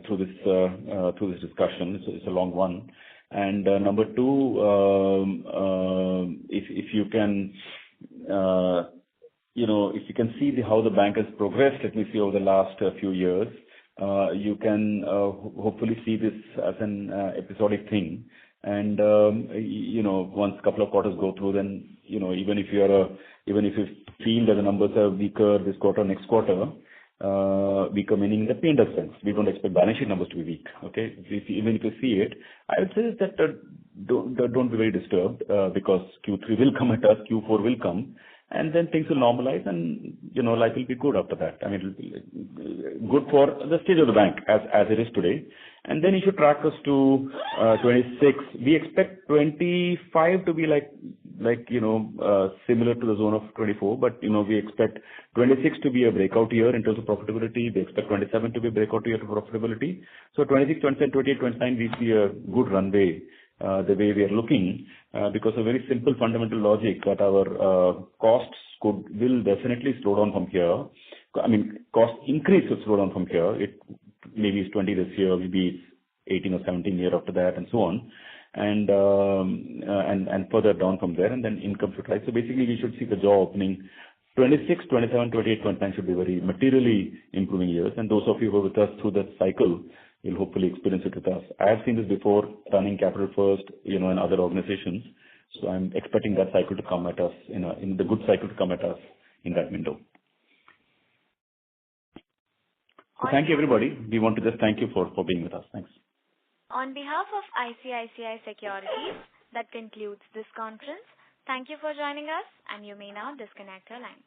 Speaker 3: through this discussion. It's a long one. And number two, if you can, if you can see how the bank has progressed, let me see, over the last few years, you can hopefully see this as an episodic thing. And once a couple of quarters go through, then even if you feel that the numbers are weaker this quarter, next quarter, weaker meaning in the P&L sense, we don't expect balance sheet numbers to be weak. Okay, even if you see it, I would say that don't be very disturbed because Q3 will come at us, Q4 will come, and then things will normalize, and life will be good after that. I mean, it will be good for the stage of the bank as it is today. And then you should track us to 26. We expect 25 to be similar to the zone of 24, but we expect 26 to be a breakout year in terms of profitability. We expect 27 to be a breakout year for profitability. So 26, 27, 28, 29, we see a good runway the way we are looking, because of very simple fundamental logic that our costs will definitely slow down from here. I mean, cost increase will slow down from here. It maybe it's 20 this year, maybe it's 18 or 17 year after that, and so on, and further down from there, and then income should rise. So basically, we should see the jaw opening. 26, 27, 28, 29 should be very materially improving years, and those of you who are with us through that cycle will hopefully experience it with us. I have seen this before, running Capital First, in other organizations. So I'm expecting that cycle to come at us, in the good cycle to come at us in that window. So thank you, everybody. We want to just thank you for being with us. Thanks.
Speaker 1: On behalf of ICICI Securities, that concludes this conference. Thank you for joining us, and you may now disconnect your lines.